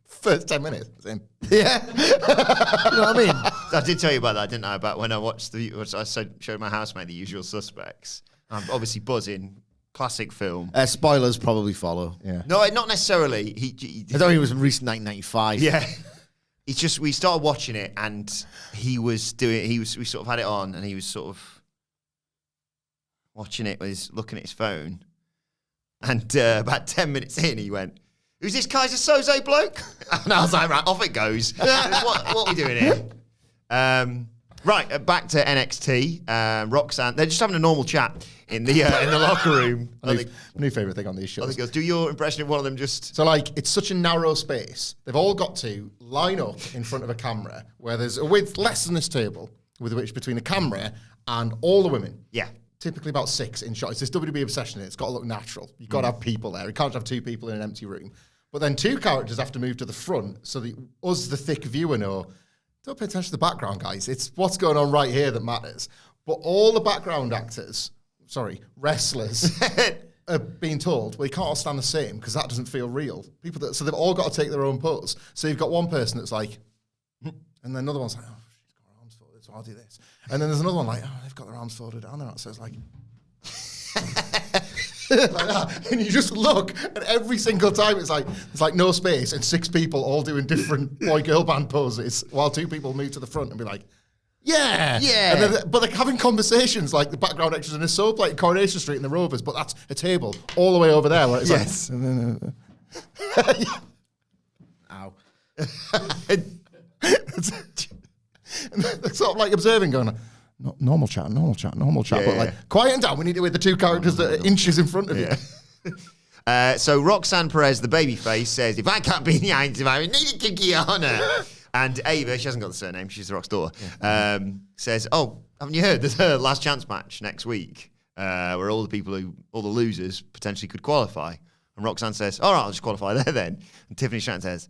First 10 minutes. It's in. Yeah. You know what I mean? I did tell you about that, didn't I? About when I watched showed my housemate The Usual Suspects. I'm obviously buzzing. Classic film. Spoilers probably follow. Yeah. No, not necessarily. He I thought he was in recent 1995. yeah. It's just we started watching it and we sort of had it on and he was sort of watching it, looking at his phone. And about 10 minutes in, he went, "Who's this Kaiser Soze bloke?" And I was like, right, off it goes. what are we doing here? Right, back to NXT. Roxanne, they're just having a normal chat in the locker room. My new favourite thing on these shows. Goes, do your impression of one of them just... So, it's such a narrow space. They've all got to line up in front of a camera where there's a width less than this table, with which between the camera and all the women. Yeah. Typically about 6 in shot. It's this WWE obsession. It's got to look natural. You've got to have people there. You can't have 2 people in an empty room. But then 2 characters have to move to the front so that us, the thick viewer, know, don't pay attention to the background, guys. It's what's going on right here that matters. But all the background wrestlers, are being told, well, you can't all stand the same because that doesn't feel real. So they've all got to take their own pose. So you've got one person that's like, and then another one's like, oh, she's got her arms folded, so I'll do this. And then there's another one like, oh, they've got their arms folded down there. So it's like... like that. And you just look, and every single time it's like no space, and 6 people all doing different boy-girl band poses, while 2 people move to the front and be like, yeah. And then, but they're having conversations like the background extras in a soap, like Coronation Street and the Rovers, but that's a table all the way over there. Where it's Yes. Ow. It's sort of like observing, going, normal chat. Yeah, But like, quieten down. We need it with the 2 characters that are inches in front of you. So Roxanne Perez, the babyface, says, "If I can't be in the Irons, I need to Kiana." And Ava, she hasn't got the surname, she's The Rock's daughter, says, "Oh, haven't you heard? There's a last chance match next week where all the losers potentially could qualify." And Roxanne says, "All right, I'll just qualify there then." And Tiffany Stratton says,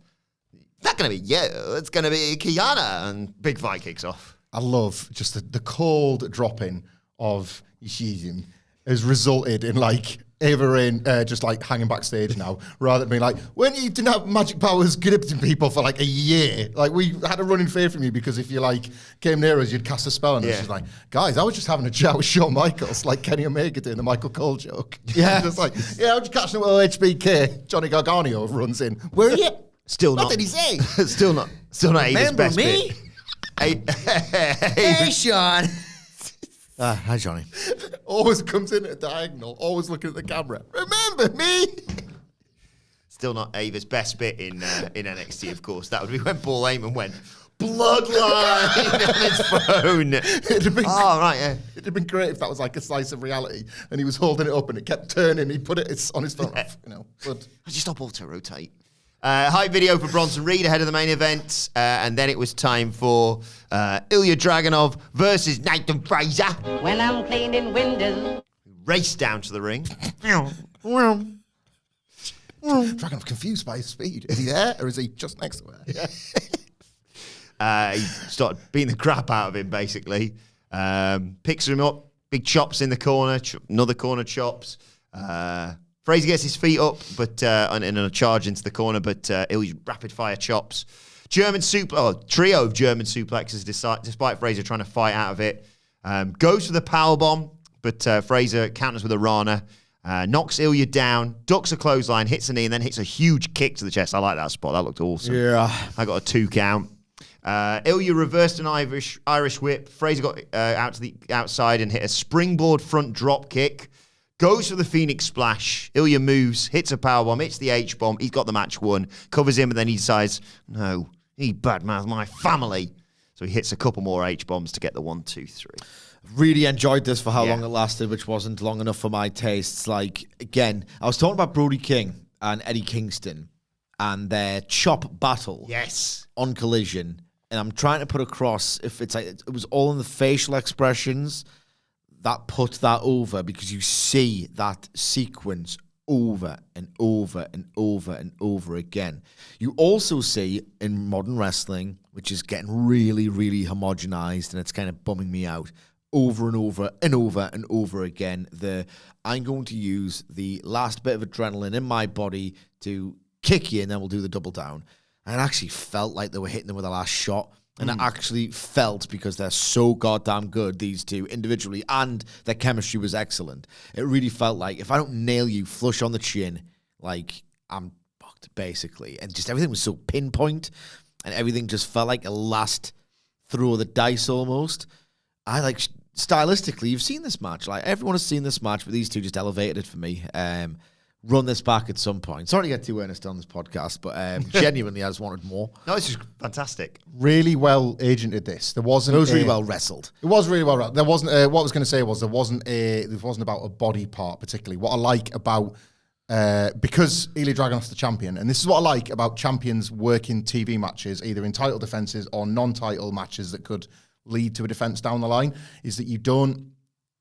"It's not going to be you, it's going to be Kiana." And big fight kicks off. I love just the cold dropping of Ishizumi has resulted in like Ava Rain just like hanging backstage now, rather than being like, when you didn't have magic powers gripping people for like a year, like we had a running fear from you because if you like came near us, you'd cast a spell on us. She's like, guys, I was just having a chat with Shawn Michaels, like Kenny Omega doing the Michael Cole joke. Yeah, just like, I was just catching up with HBK. Johnny Gargano runs in. Where are you? Still what not. did he say? Still not. Ava's best me? bit. Hey, Sean. Hi, Johnny. Always comes in at a diagonal, always looking at the camera. Remember me? Still not Ava's best bit in NXT, of course. That would be when Paul Heyman went, Bloodline on his phone. It'd have been great if that was like a slice of reality and he was holding it up and it kept turning. He put it on his phone. But I just stop auto-rotate. Hype video for Bronson Reed ahead of the main event. And then it was time for Ilya Dragunov versus Nathan Frazer. When I'm cleaning windows. Raced down to the ring. Dragunov confused by his speed. Is he there or is he just next to her? He started beating the crap out of him, basically. Picks him up. Big chops in the corner. Another corner chops. Frazer gets his feet up, but in a charge into the corner, but Ilya rapid fire chops. Trio of German suplexes, despite Frazer trying to fight out of it. Goes for the powerbomb, but Frazer counters with a Rana. Knocks Ilya down, ducks a clothesline, hits a knee, and then hits a huge kick to the chest. I like that spot. That looked awesome. Yeah. I got a 2 count. Ilya reversed an Irish whip. Frazer got out to the outside and hit a springboard front drop kick. Goes for the Phoenix Splash. Ilya moves, hits a powerbomb, hits the H-bomb. He's got the match won. Covers him, and then he decides, no, he badmouthed my family. So he hits a couple more H-bombs to get the 1, 2, 3. Really enjoyed this for how long it lasted, which wasn't long enough for my tastes. Like, again, I was talking about Brody King and Eddie Kingston and their chop battle on Collision. And I'm trying to put across if it's like it was all in the facial expressions that put that over, because you see that sequence over and over and over and over again. You also see in modern wrestling, which is getting really, really homogenized, and it's kind of bumming me out, over and over and over and over again, I'm going to use the last bit of adrenaline in my body to kick you, and then we'll do the double down. And it actually felt like they were hitting them with the last shot. And it actually felt, because they're so goddamn good, these two individually, and their chemistry was excellent. It really felt like if I don't nail you flush on the chin, like I'm fucked, basically. And just everything was so pinpoint, and everything just felt like a last throw of the dice almost. I like, stylistically, you've seen this match. Like, everyone has seen this match, but these two just elevated it for me. Run this back at some point. Sorry to get too earnest on this podcast, but genuinely, I just wanted more. No, it's just fantastic. Really well agented. This it was really well wrestled. It was really well wrestled. There wasn't. What I was going to say was there wasn't about a body part particularly. What I like about because Ilya Dragunov's the champion, and this is what I like about champions working TV matches, either in title defenses or non-title matches that could lead to a defense down the line, is that you don't.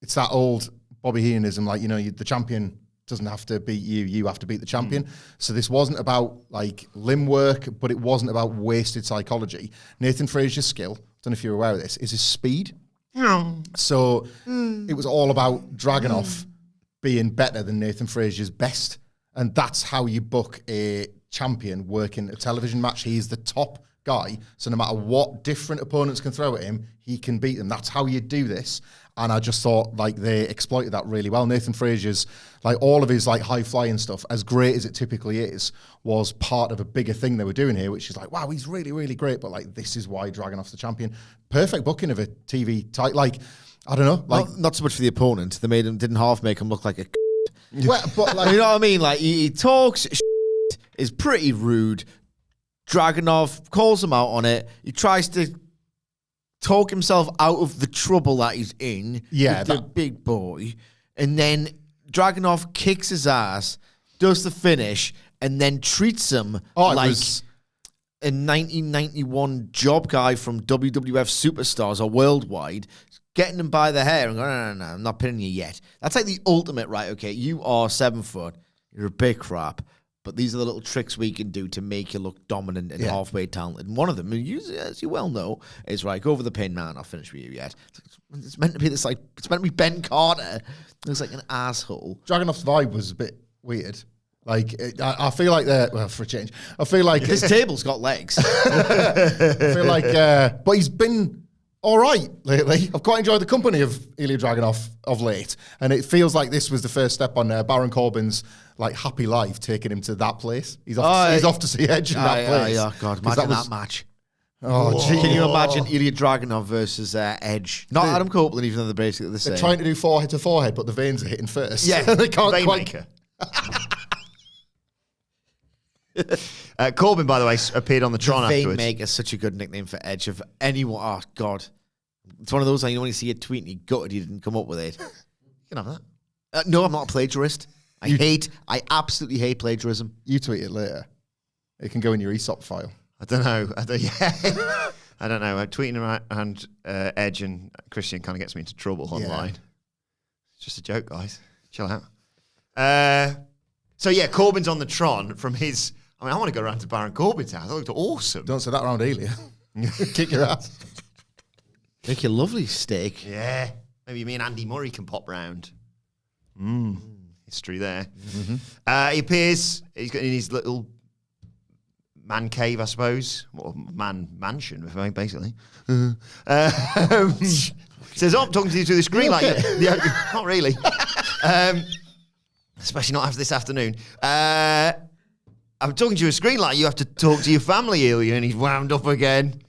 It's that old Bobby Heenanism, like the champion doesn't have to beat you, you have to beat the champion. So this wasn't about like limb work, but it wasn't about wasted psychology. Nathan Frazer's skill, I don't know if you're aware of this, is his speed. So it was all about Dragunov being better than Nathan Frazer's best. And that's how you book a champion working a television match. He's the top guy. So no matter what different opponents can throw at him, he can beat them. That's how you do this. And I just thought like they exploited that really well. Nathan Frazer's, like all of his like high flying stuff, as great as it typically is, was part of a bigger thing they were doing here, which is like, wow, he's really, really great. But like, this is why Dragunov's the champion. Perfect booking of a TV type. Like, I don't know. Like, not so much for the opponent. They didn't half make him look like a well, but like, you know what I mean? Like he talks is pretty rude. Dragunov calls him out on it. He tries to talk himself out of the trouble that he's in. Yeah, with the big boy. And then Dragunov kicks his ass, does the finish, and then treats him like a 1991 job guy from WWF Superstars or Worldwide, getting him by the hair and going, no, I'm not pinning you yet. That's like the ultimate, right? Okay, you are 7 foot. You're a big crap. But these are the little tricks we can do to make you look dominant and halfway talented. And one of them, as you well know, is right, go over the pin, man. I'll finish with you yet. It's meant to be this, like, it's meant to be Ben Carter. Looks like an asshole. Dragunov's vibe was a bit weird. Like, I feel like for a change, I feel like His table's got legs. I feel like, but he's been all right lately. I've quite enjoyed the company of Ilya Dragunov of late, and it feels like this was the first step on Baron Corbin's like happy life, taking him to that place. He's off to see Edge in that place. Oh God, imagine that match. Oh, gee. Can you imagine Ilya Dragunov versus Edge? Not Adam Copeland, even though they're basically the same. They're trying to do forehead to forehead, but the veins are hitting first. Yeah, they can't Veinmaker. Corbin, by the way, appeared on the Tron afterwards. Veinmaker is such a good nickname for Edge of anyone. Oh, God. It's one of those, like, you know, when you see a tweet and you gutted you didn't come up with it. You can have that. No, I'm not a plagiarist. I absolutely hate plagiarism. You tweet it later. It can go in your ESOP file. I don't know. I don't know. Tweeting around Edge and Christian kind of gets me into trouble online. It's just a joke, guys. Chill out. So, yeah, Corbin's on the Tron from his... I mean, I want to go around to Baron Corbin's house. That looked awesome. Don't say that around Ilya. Kick your ass. Make a lovely steak. Yeah. Maybe me and Andy Murray can pop round. History there. Mm-hmm. He appears, he's got in his little man cave, I suppose. Or mansion, basically. Says, I'm talking to you through the screen like not really. Especially not after this afternoon. I'm talking to you a screen like you have to talk to your family, Ilya, and he's wound up again.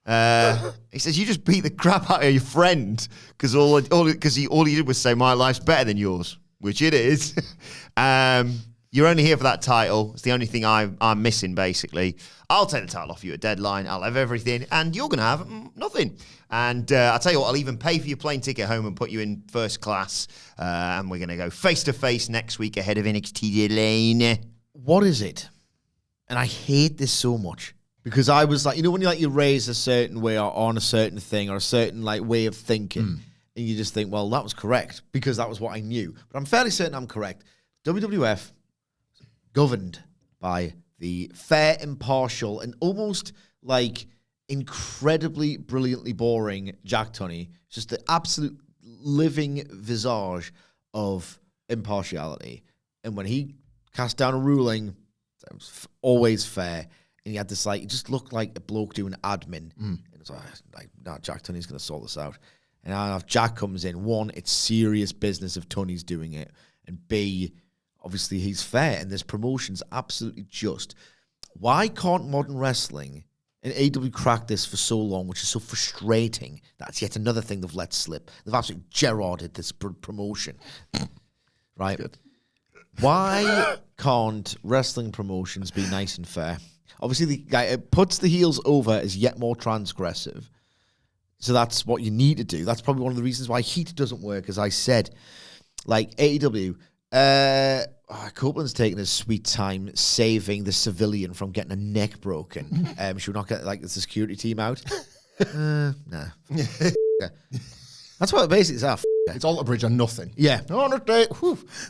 He says, you just beat the crap out of your friend because all he did was say, my life's better than yours, which it is. You're only here for that title. It's the only thing I'm missing, basically. I'll take the title off you at Deadline. I'll have everything, and you're going to have nothing. And I'll tell you what, I'll even pay for your plane ticket home and put you in first class. And we're going to go face-to-face next week ahead of NXT Deadline. What is it? And I hate this so much. Because I was like, you know, when you raise a certain way or on a certain thing or a certain like way of thinking, and you just think, well, that was correct because that was what I knew. But I'm fairly certain I'm correct. WWF governed by the fair, impartial, and almost like incredibly brilliantly boring Jack Tunney. Just the absolute living visage of impartiality. And when he cast down a ruling, it was always fair. And he had this, like, it just looked like a bloke doing admin. And it's like, nah, Jack Tunney's going to sort this out. And now if Jack comes in, one, it's serious business if Tunney's doing it. And B, obviously he's fair. And this promotion's absolutely just. Why can't modern wrestling and AEW crack this for so long, which is so frustrating? That's yet another thing they've let slip. They've absolutely Gerarded this promotion. Right? Good. Why can't wrestling promotions be nice and fair? Obviously, the guy it puts the heels over as yet more transgressive. So that's what you need to do. That's probably one of the reasons why Heat doesn't work, as I said. Like AEW, Copeland's taking his sweet time saving the civilian from getting a neck broken. Should we not get like the security team out? Nah. That's what it basically is. It's Alter Bridge and nothing. Yeah. On a date.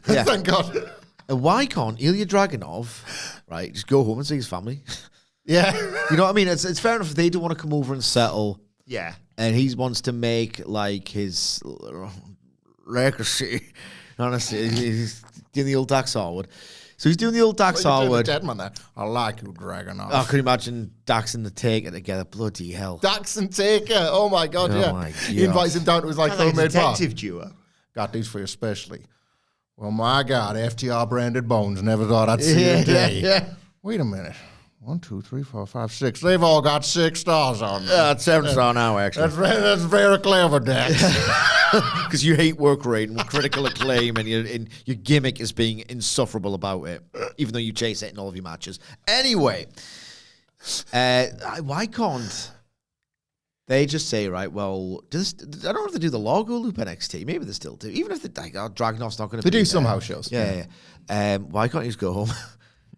Yeah. Thank God. And why can't Ilya Dragunov, right, just go home and see his family? Yeah. You know what I mean? It's fair enough if they don't want to come over and settle. Yeah. And he wants to make, like, his legacy. Honestly, he's doing the old Dax Harwood. So he's doing the old Dax Harwood. Dead man there. I like you, Dragunov. I could imagine Dax and the Taker together. Bloody hell. Dax and Taker. Oh, my God, Oh yeah. my God. He invites him down to his, like, homemade bar. Detective duo. Got these for you especially. Well, my God, FTR branded bones. Never thought I'd see a day. Yeah. Wait a minute. 1, 2, 3, 4, 5, 6. They've all got 6 stars on them. Yeah, it's 7 star now, actually. That's very clever, Dax. Because you hate work rate and critical acclaim, and your gimmick is being insufferable about it, even though you chase it in all of your matches. Anyway, why can't they just say, right, well, I don't know if they do the logo loop NXT. Maybe they still do. Even if Dragunov's not going to They be do there. some house shows. Yeah. Why can't you just go home?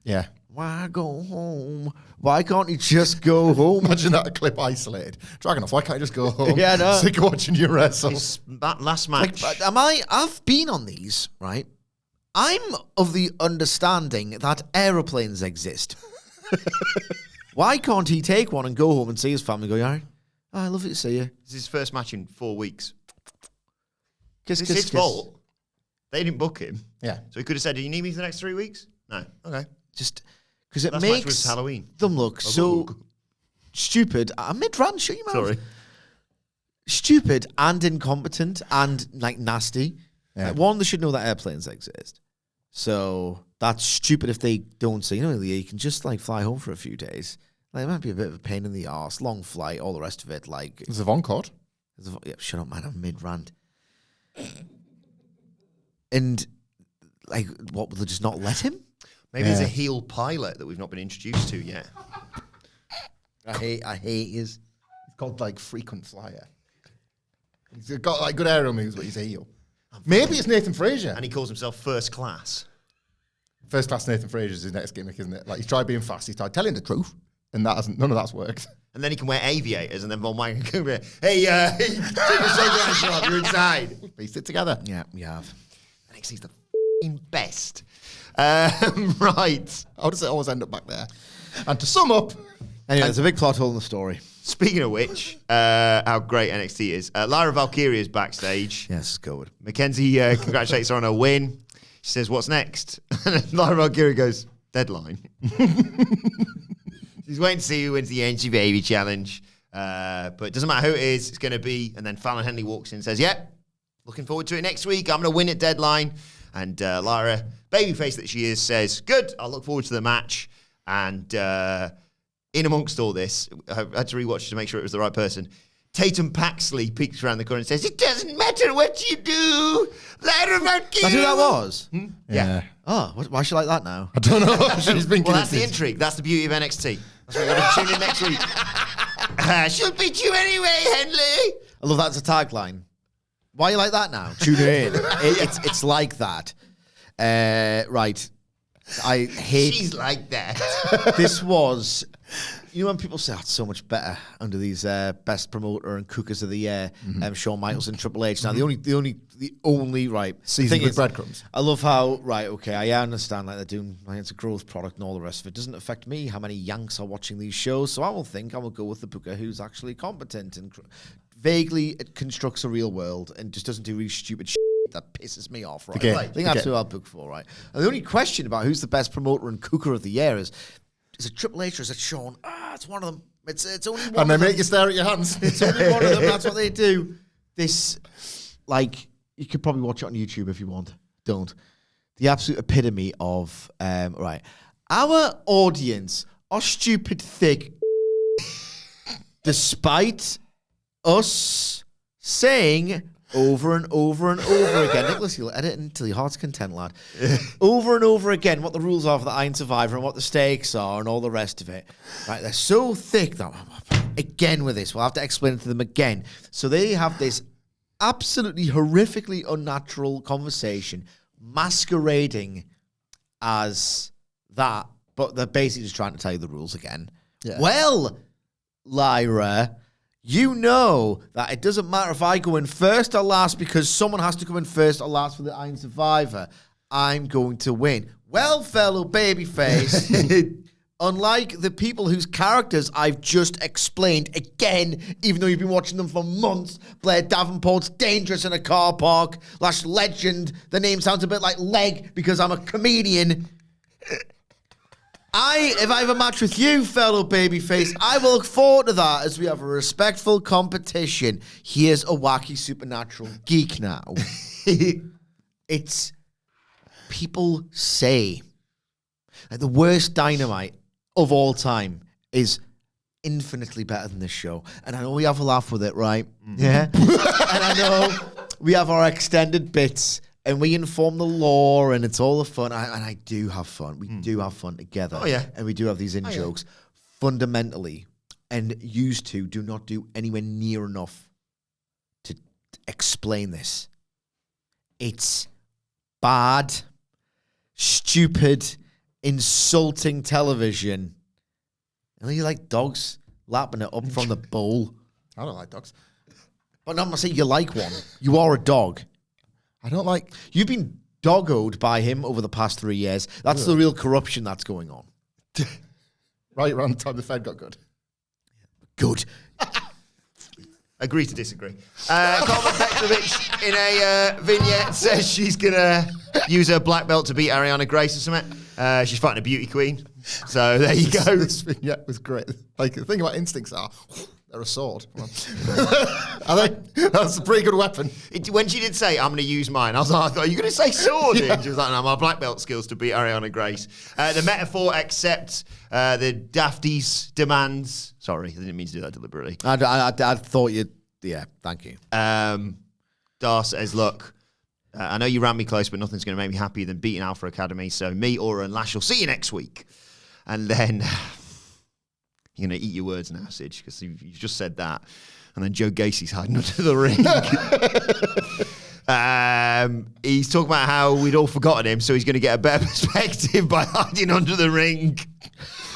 Yeah. Why go home? Why can't you just go home? Imagine that clip isolated. Dragunov, why can't I just go home? Yeah, no. Sick of watching you wrestle. That last match. Like, I've been on these, right? I'm of the understanding that aeroplanes exist. Why can't he take one and go home and see his family and go, all right, I love it to see you. This is his first match in 4 weeks. Kiss, It's kiss, his kiss. fault. They didn't book him. Yeah. So he could have said, do you need me for the next 3 weeks? No. Okay. Just because it Last match makes was Halloween. them look so stupid. I'm mid-rant, shut your mouth. Sorry. Stupid and incompetent and like nasty. Yeah. Like, one, they should know that airplanes exist. So that's stupid if they don't say, you can just like fly home for a few days. Like, it might be a bit of a pain in the arse, long flight, all the rest of it. Like, There's a Von Cord. yeah, shut up, man. I'm mid-rant. And like, what, will they just not let him? Maybe he's a heel pilot that we've not been introduced to yet. I hate his. He's called like frequent flyer. He's got like good aerial moves, but he's a heel. Maybe it's Nathan Frazer. And he calls himself first class. First class Nathan Frazer is his next gimmick, isn't it? Like he's tried being fast, he's tried telling the truth, and none of that's worked. And then he can wear aviators, and then Von Wagner can go, hey, take your sunglasses off, you're inside. Piece it together. Yeah, you have. NXT's the f***ing best. Right. How does it always end up back there? And to sum up, Anyway, there's a big plot hole in the story. Speaking of which, how great NXT is. Lyra Valkyria is backstage. Yes, go with. Mackenzie congratulates her on her win. She says, what's next? And Lyra Valkyria goes, deadline. She's waiting to see who wins the NXT Baby Challenge. But it doesn't matter who it is, it's going to be. And then Fallon Henley walks in and says, yep, looking forward to it next week. I'm going to win at deadline. And Lyra, babyface that she is, says, good, I'll look forward to the match. And in amongst all this, I had to rewatch to make sure it was the right person. Tatum Paxley peeks around the corner and says, it doesn't matter what you do. Lyra Valkyria. That's who that was? Yeah. Oh, why is she like that now? I don't know. She's been Well, that's the intrigue. That's the beauty of NXT. That's why you got to tune in next week. She'll beat you anyway, Henley. I love that as a tagline. Why are you like that now? Tune in. It's like that. Right. I hate... She's like that. This was... You know when people say, it's so much better under these best promoter and cookers of the year, Shawn Michaels and Triple H. Now, the only right... Seasoned with breadcrumbs. I love how, right, okay, I understand, like, they're doing, like, it's a growth product and all the rest of it. It doesn't affect me how many Yanks are watching these shows, so I will go with the booker who's actually competent and vaguely constructs a real world and just doesn't do really stupid shit that pisses me off, right? I think that's who I'll book for, right? And the only question about who's the best promoter and cooker of the year is it Triple H or is it Shawn? It's one of them. It's only one and they of them. make you stare at your hands. It's only one of them. That's what they do. This, like, you could probably watch it on YouTube if you want. Don't. The absolute epitome of, right. Our audience are stupid thick despite us saying over and over and over again. Nicholas, you'll edit until your heart's content, lad. Over and over again what the rules are for the Iron Survivor and what the stakes are and all the rest of it. Right, they're so thick that, again with this, we'll have to explain it to them again. So they have this absolutely horrifically unnatural conversation masquerading as that, but they're basically just trying to tell you the rules again. Yeah. Well, Lyra, you know that it doesn't matter if I go in first or last because someone has to come in first or last for the Iron Survivor. I'm going to win. Well, fellow babyface, unlike the people whose characters I've just explained again, even though you've been watching them for months, Blair Davenport's dangerous in a car park, Lash Legend, the name sounds a bit like Leg because I'm a comedian. If I have a match with you, fellow babyface, I will look forward to that as we have a respectful competition. Here's a wacky supernatural geek now. It's people say like, the worst Dynamite of all time is infinitely better than this show. And I know we have a laugh with it, right? Yeah. And I know we have our extended bits and we inform the lore and it's all the fun. And I do have fun. We do have fun together. Oh, yeah. And we do have these in-jokes. Fundamentally, and used to do not do anywhere near enough to explain this. It's bad, stupid, insulting television. And you like dogs lapping it up from the bowl. I don't like dogs. But I'm not saying you like one. You are a dog. I don't like... You've been doggoed by him over the past 3 years. That's the real corruption that's going on. Right around the time the Fed got good. Good. Agree to disagree. Corbin Petrovich in a vignette says she's going to use her black belt to beat Ariana Grace or something. She's fighting a beauty queen. So there you go. This vignette was great. Like, the thing about instincts are, they're a sword. Are they? That's a pretty good weapon. When she did say, I'm going to use mine, I was like, are you going to say sword? Yeah. She was like, no, my black belt skills to beat Ariana Grace. The metaphor accepts the Dafties demands. Sorry, I didn't mean to do that deliberately. I thought you'd... Yeah, thank you. Dar says, look, I know you ran me close, but nothing's going to make me happier than beating Alpha Academy. So me, Aura, and Lash will see you next week. And then you're going to eat your words now, Sid, because you've just said that. And then Joe Gacy's hiding under the ring. He's talking about how we'd all forgotten him, so he's going to get a better perspective by hiding under the ring.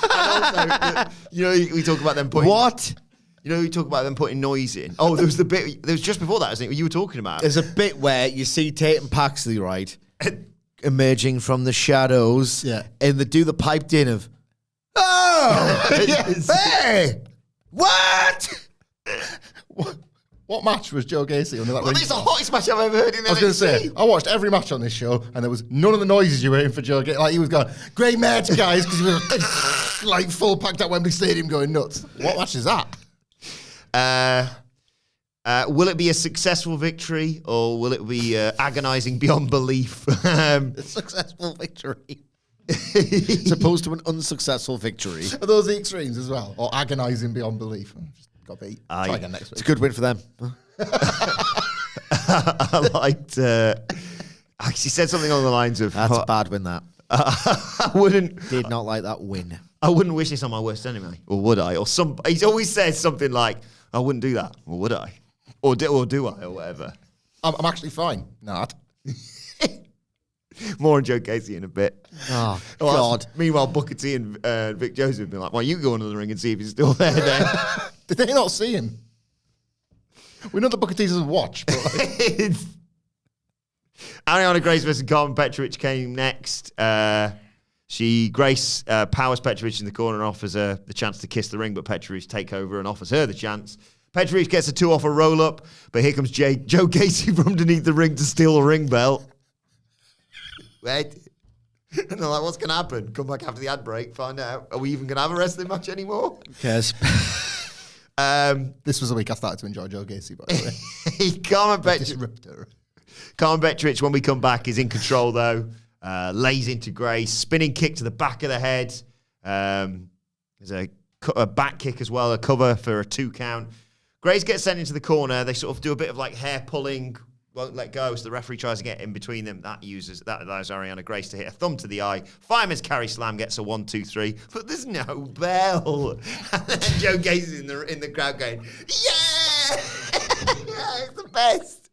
And also, we talk about them putting... What? We talk about them putting noise in. Oh, there was the bit... There was just before that, isn't it, you were talking about? There's a bit where you see Tate and Paxley, right, emerging from the shadows, and they do the piped in of, oh! Hey! What? What match was Joe Gacy under that ring? This is the hottest match I've ever heard in NXT. I was going to say, I watched every match on this show, and there was none of the noises you were hearing for Joe Gacy. Like, he was going, great match, guys, because he was like full packed at Wembley Stadium going nuts. What match is that? Will it be a successful victory, or will it be agonizing beyond belief? A successful victory. As opposed to an unsuccessful victory. Are those the extremes as well? Or agonizing beyond belief? Just got beat. Try again next week. It's a good win for them. I liked... she said something along the lines of... That's a bad win, that. I wouldn't... Did not like that win. I wouldn't wish this on my worst enemy. Or would I? Or he always says something like, I wouldn't do that. Or would I? Or do I? Or whatever. I'm actually fine. Not. More on Joe Gacy in a bit. Oh, God. Meanwhile, Booker T and Vic Joseph have been like, well, you go under the ring and see if he's still there then. Did they not see him? We know that Booker T doesn't watch. But Ariana Grace versus Carmelo Petrovich came next. Grace powers Petrovich in the corner and offers her the chance to kiss the ring, but Petrovich takes over and offers her the chance. Petrovich gets a 2 off a roll-up, but here comes Joe Gacy from underneath the ring to steal a ring belt. Wait. And they're like, what's going to happen? Come back after the ad break, find out. Are we even going to have a wrestling match anymore? Yes. This was the week I started to enjoy Joe Gacy, by the way. Carmelo Petrovich, when we come back, is in control, though. Lays into Grace. Spinning kick to the back of the head. There's a back kick as well, a cover for a 2 count. Grace gets sent into the corner. They sort of do a bit of like hair pulling, won't let go, so the referee tries to get in between them. That allows Ariana Grace to hit a thumb to the eye. Fireman's carry slam, gets a 1, 2, 3, but there's no bell. And then Joe Gacy's in the crowd going, yeah! It's the best.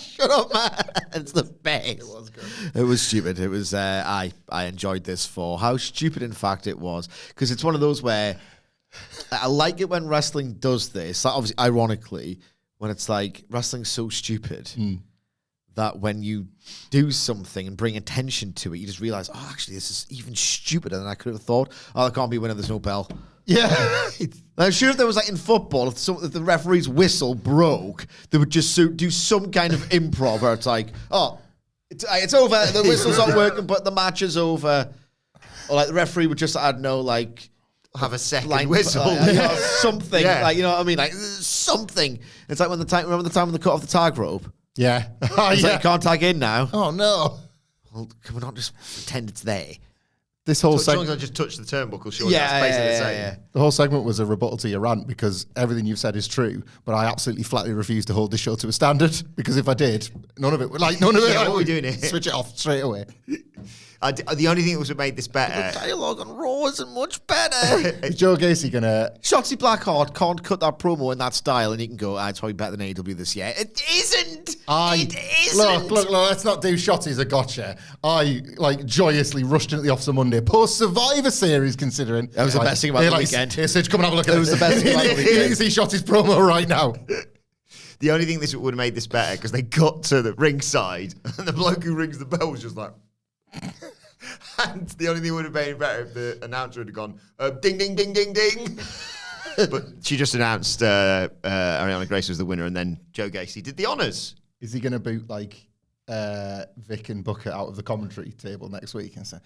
Shut up, man. It's the best. It was good. It was stupid. It was, I enjoyed this for how stupid, in fact, it was. Because it's one of those where I like it when wrestling does this. Like, obviously, ironically, when it's like wrestling's so stupid that when you do something and bring attention to it, you just realize, oh, actually, this is even stupider than I could have thought. Oh, there can't be a winner. There's no bell. Yeah. I'm sure if there was like in football, if the referee's whistle broke, they would just do some kind of improv where it's like, oh, it's over. The whistle's not working, but the match is over. Or like the referee would just, I don't know, like have a second whistle. Something. Yeah. Like, you know what I mean? Like something. It's like remember the time when they cut off the tag rope? Yeah. It's like you can't tag in now. Oh, no. Well, can we not just pretend it's there? This whole segment... I just touch the turnbuckle, sure. Yeah, that's basically the same. Yeah. The whole segment was a rebuttal to your rant because everything you've said is true, but I absolutely flatly refuse to hold this show to a standard because if I did, none of it would... Like, none of it... Yeah, what are we doing here? Switch it off straight away. The only thing that was made this better... The dialogue on Raw isn't much better. Is Joe Gacy going to... Shotzi Blackheart can't cut that promo in that style and you can go, it's probably better than AEW this year. It isn't! It isn't! Look, let's not do Shotzi as a gotcha. I, joyously rushed into the office on Monday, post-Survivor Series, considering... That was the best thing about the weekend. Here, Sid, come and have a look at it. It was the best thing about the weekend. You need to see Shotzi's promo right now. The only thing this would have made this better because they got to the ringside and the bloke who rings the bell was just like. And the only thing would have made it better if the announcer had gone ding ding ding ding ding. But she just announced Ariana Grace was the winner, and then Joe Gacy did the honours. Is he going to boot like Vic and Booker out of the commentary table next week and say,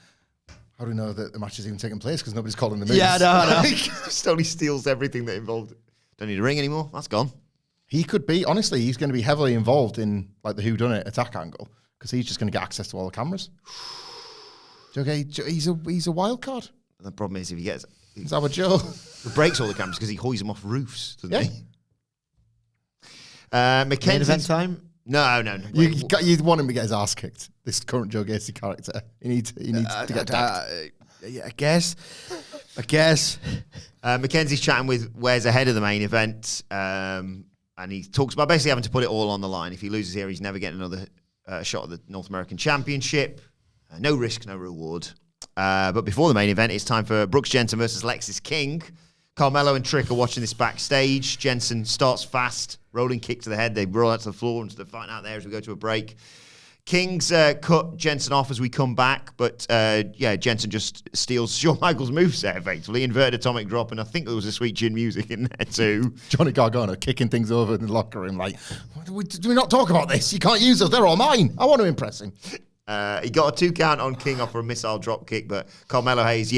"How do we know that the match is even taking place? Because nobody's calling the moves." Yeah, no. Just totally steals everything that involved. Don't need a ring anymore. That's gone. He could be. Honestly, he's going to be heavily involved in like the whodunit attack angle because he's just going to get access to all the cameras. Okay, he's a wild card. And the problem is if he gets... Is that what Joe? He breaks all the cameras because he hoys them off roofs, doesn't he? Main Mackenzie's... event time? No. You want him to get his ass kicked, this current Joe Gacy character. He needs to get tapped. Yeah, I guess. Mackenzie's chatting with Wes ahead of the main event, and he talks about basically having to put it all on the line. If he loses here, he's never getting another shot at the North American Championship. No risk, no reward. But before the main event, it's time for Brooks Jensen versus Lexis King. Carmelo and Trick are watching this backstage. Jensen starts fast, rolling kick to the head. They roll out to the floor, and they're fighting out there as we go to a break. King's cut Jensen off as we come back, but Jensen just steals Shawn Michaels' moveset, effectively. Inverted atomic drop, and I think there was a sweet chin music in there too. Johnny Gargano kicking things over in the locker room like, do we not talk about this? You can't use those. They're all mine. I want to impress him. He got a 2 count on King off for a missile drop kick, but Carmelo Hayes,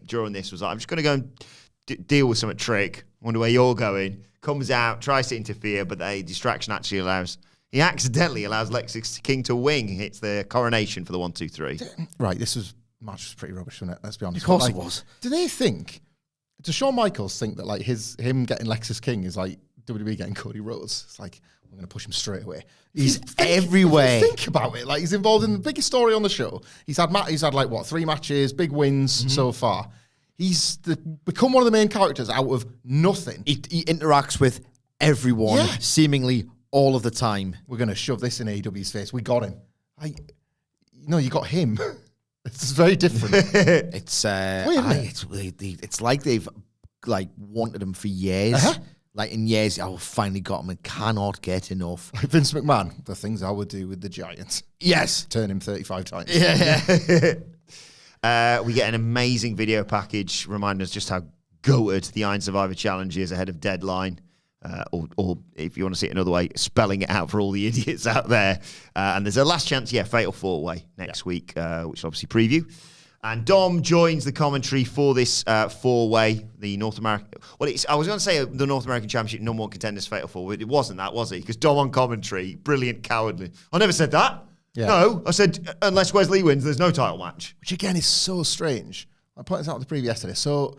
during this was like, I'm just going to go and deal with some Trick. Wonder where you're going. Comes out, tries to interfere, but the distraction actually he accidentally allows Lexis King to wing. Hits the coronation for the 1, 2, 3. Right, match was pretty rubbish, wasn't it? Let's be honest. Of course it was. Does Shawn Michaels think that like him getting Lexis King is like WWE getting Cody Rhodes? It's like, we're going to push him straight away. He's everywhere. Think about it. Like, he's involved in the biggest story on the show. He's had like, 3 matches, big wins so far. He's become one of the main characters out of nothing. He interacts with everyone, seemingly all of the time. We're going to shove this in AEW's face. We got him. You got him. It's very different. It's like they've wanted him for years. Like in years, I finally got him and cannot get enough. Like Vince McMahon, the things I would do with the Giants. Yes. Turn him 35 times. Yeah. We get an amazing video package reminding us just how goated the Iron Survivor Challenge is ahead of deadline. Or if you want to see it another way, spelling it out for all the idiots out there. And there's a last chance, Fatal 4-Way next week, which will obviously preview. And Dom joins the commentary for this 4-way, the North American... I was going to say the North American Championship number 1 contenders Fatal 4-Way. It wasn't that, was it? Because Dom on commentary, brilliant, cowardly. I never said that. Yeah. No, I said unless Wesley wins, there's no title match. Which again is so strange. I pointed this out in the preview yesterday. So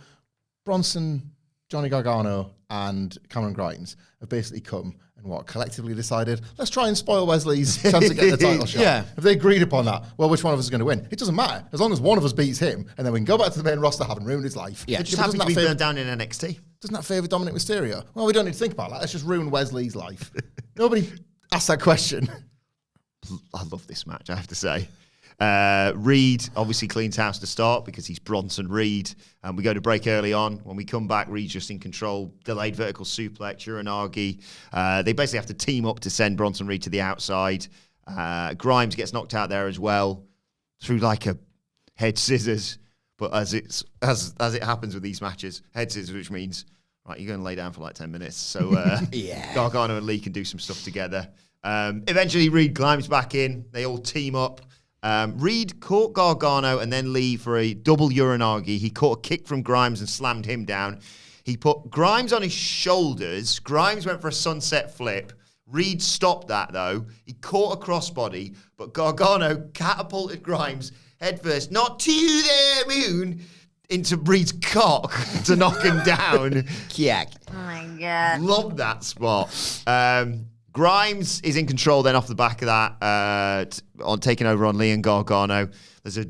Bronson, Johnny Gargano, and Cameron Grimes have basically come and collectively decided, let's try and spoil Wesley's chance to get the title shot. Yeah. If they agreed upon that, well, which one of us is going to win? It doesn't matter. As long as one of us beats him, and then we can go back to the main roster having ruined his life. Yeah, just happens to be burned down in NXT. Doesn't that favour Dominic Mysterio? Well, we don't need to think about that. Let's just ruin Wesley's life. Nobody asked that question. I love this match, I have to say. Reed obviously cleans house to start because he's Bronson Reed. And we go to break early on. When we come back, Reed's just in control. Delayed vertical suplex, Uranagi. They basically have to team up to send Bronson Reed to the outside. Grimes gets knocked out there as well through like a head scissors. But as it happens with these matches, head scissors, which means, right, you're going to lay down for like 10 minutes. So Gargano and Lee can do some stuff together. Eventually, Reed climbs back in. They all team up. Reed caught Gargano and then Lee for a double Uranagi. He caught a kick from Grimes and slammed him down. He put Grimes on his shoulders. Grimes went for a sunset flip. Reed stopped that, though. He caught a crossbody, but Gargano catapulted Grimes headfirst, not to the moon, into Reed's cock to knock him down. Kiak. Oh, my God. Love that spot. Grimes is in control then off the back of that, on taking over on Lee and Gargano. There's a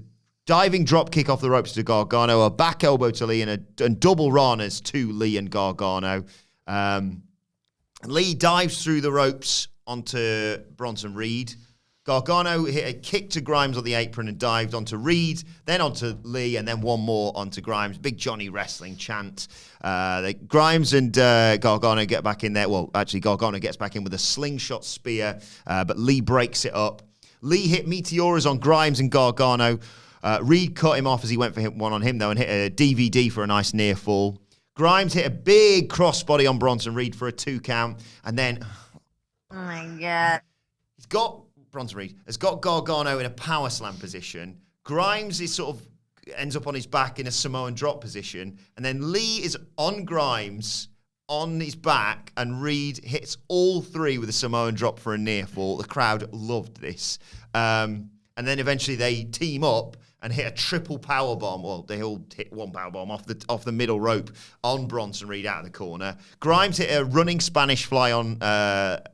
diving drop kick off the ropes to Gargano, a back elbow to Lee, and double Ranas to Lee and Gargano. Lee dives through the ropes onto Bronson Reed. Gargano hit a kick to Grimes on the apron and dived onto Reed, then onto Lee, and then one more onto Grimes. Big Johnny Wrestling chant. Grimes and Gargano get back in there. Well, actually, Gargano gets back in with a slingshot spear, but Lee breaks it up. Lee hit Meteoras on Grimes and Gargano. Reed cut him off as he went for one on him, though, and hit a DVD for a nice near fall. Grimes hit a big crossbody on Bronson Reed for a 2 count, and then... Oh, my God. Bronson Reed has got Gargano in a power slam position. Grimes is ends up on his back in a Samoan drop position, and then Lee is on Grimes on his back, and Reed hits all 3 with a Samoan drop for a near fall. The crowd loved this. And then eventually they team up and hit a triple power bomb. Well, they all hit one power bomb off the middle rope on Bronson Reed out of the corner. Grimes hit a running Spanish fly on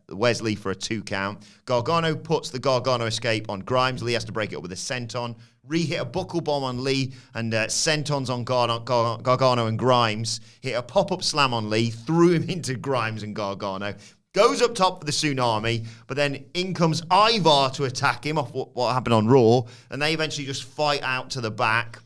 Wesley for a 2 count. Gargano puts the Gargano escape on Grimes. Lee has to break it up with a senton. Reed hit a buckle bomb on Lee, and sentons on Gargano and Grimes. Hit a pop-up slam on Lee, threw him into Grimes and Gargano. Goes up top for the tsunami, but then in comes Ivar to attack him off what happened on Raw, and they eventually just fight out to the back,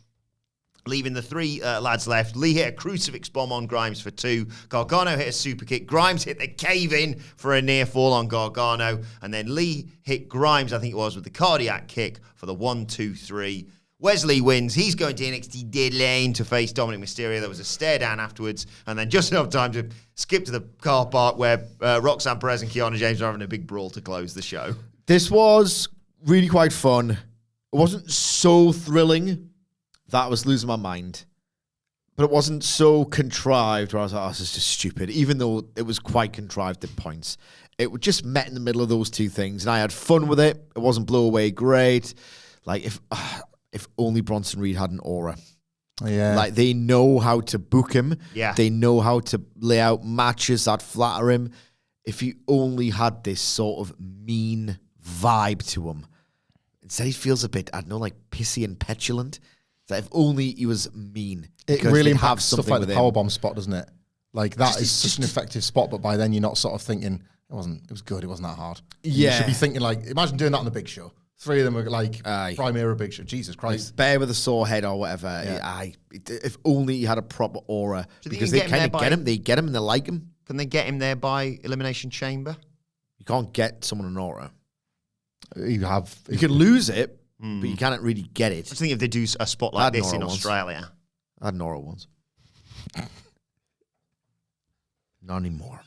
leaving the 3 lads left. Lee hit a crucifix bomb on Grimes for 2. Gargano hit a super kick. Grimes hit the cave-in for a near fall on Gargano, and then Lee hit Grimes, I think it was, with the cardiac kick for the 1, 2, 3. Wesley wins. He's going to NXT Dead Lane to face Dominic Mysterio. There was a stare down afterwards, and then just enough time to skip to the car park where Roxanne Perez and Kiana James are having a big brawl to close the show. This was really quite fun. It wasn't so thrilling that I was losing my mind, but it wasn't so contrived where I was like, oh, this is just stupid, even though it was quite contrived at points. It was just met in the middle of those 2 things, and I had fun with it. It wasn't blow away great. Like, if only Bronson Reed had an aura. Yeah. Like, they know how to book him. Yeah. They know how to lay out matches that flatter him. If he only had this sort of mean vibe to him. Instead, he feels a bit, I don't know, like pissy and petulant. That if only he was mean. It really impacts stuff like the powerbomb spot, doesn't it? Like, that is such an effective spot, but by then you're not sort of thinking, it was good, it wasn't that hard. Yeah. You should be thinking, like, imagine doing that on the Big Show. 3 of them are like Primera Big Show. Jesus Christ. Like bear with a sore head or whatever. Yeah. If only he had a proper aura. Because they get him kind of there get him. They get him and they like him. Can they get him there by Elimination Chamber? You can't get someone an aura. You can lose it, but you can't really get it. I think if they do a spot like this in Australia. I had an aura once. Not anymore.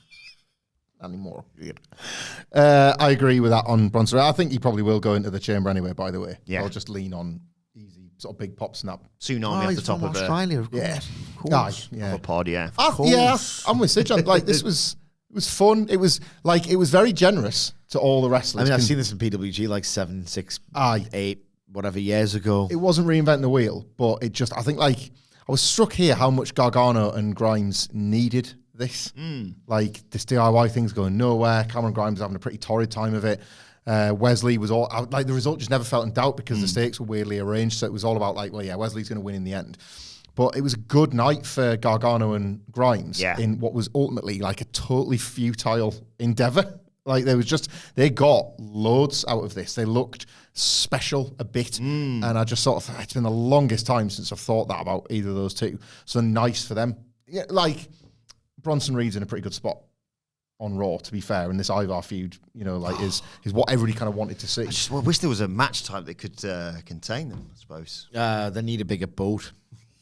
I agree with that on Bronson. I think he probably will go into the chamber anyway, by the way. Yeah. I'll just lean on easy, sort of big pop snap. Tsunami off the top of Australia, of course. Yeah. Of course. Yeah. a pod, yeah. I'm with Sidge. Like, it was fun. It was very generous to all the wrestlers. I mean, I've seen this in PWG like 7, 6, 8, whatever years ago. It wasn't reinventing the wheel, but it just, I think, like, I was struck here how much Gargano and Grimes needed this. Like, this DIY thing's going nowhere. Cameron Grimes having a pretty torrid time of it. Wesley was all, like, the result just never felt in doubt because the stakes were weirdly arranged. So it was all about, like, well, yeah, Wesley's going to win in the end. But it was a good night for Gargano and Grimes in what was ultimately, like, a totally futile endeavor. Like, they got loads out of this. They looked special a bit. And I just sort of, it's been the longest time since I've thought that about either of those 2. So nice for them. Yeah, like, Bronson Reed's in a pretty good spot on Raw, to be fair, and this Ivar feud, is what everybody kind of wanted to see. I just wish there was a match type that could contain them, I suppose. They need a bigger boat.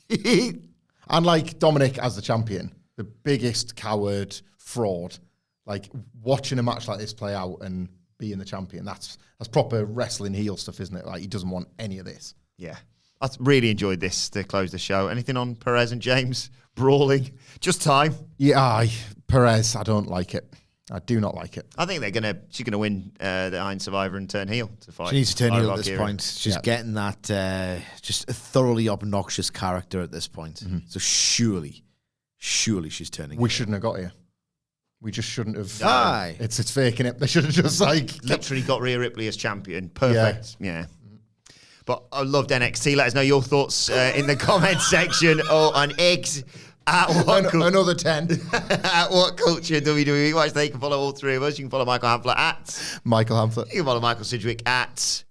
And like Dominic as the champion, the biggest coward, fraud, like watching a match like this play out and being the champion, that's proper wrestling heel stuff, isn't it? Like, he doesn't want any of this. Yeah. I really enjoyed this to close the show. Anything on Perez and James brawling? Just time. Yeah, Perez, I don't like it. I do not like it. I think she's gonna win the Iron Survivor and turn heel to fight. She needs to turn heel at this Valkyria. point. She's getting that just a thoroughly obnoxious character at this point. So surely she's turning heel. We shouldn't have got here. We just shouldn't have. Aye. It's faking it. They should have just Literally got Rhea Ripley as champion. Perfect. Yeah. But I loved NXT. Let us know your thoughts in the comment section or on X. At what Another 10. At What Culture WWE. Watch there. You can follow all three of us. You can follow Michael Hamflet at Michael Hamflet. You can follow Michael Sidgwick at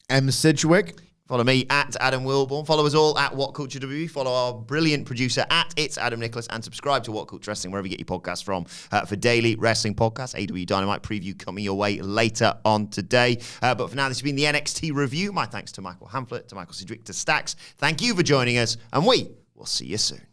M. Sidgwick. Follow me at Adam Wilborn. Follow us all at What Culture WWE. Follow our brilliant producer at It's Adam Nicholas. And subscribe to What Culture Wrestling wherever you get your podcasts from for daily wrestling podcasts. AEW Dynamite preview coming your way later on today. But for now, this has been the NXT review. My thanks to Michael Hamflet, to Michael Sidgwick, to Stax. Thank you for joining us. And we will see you soon.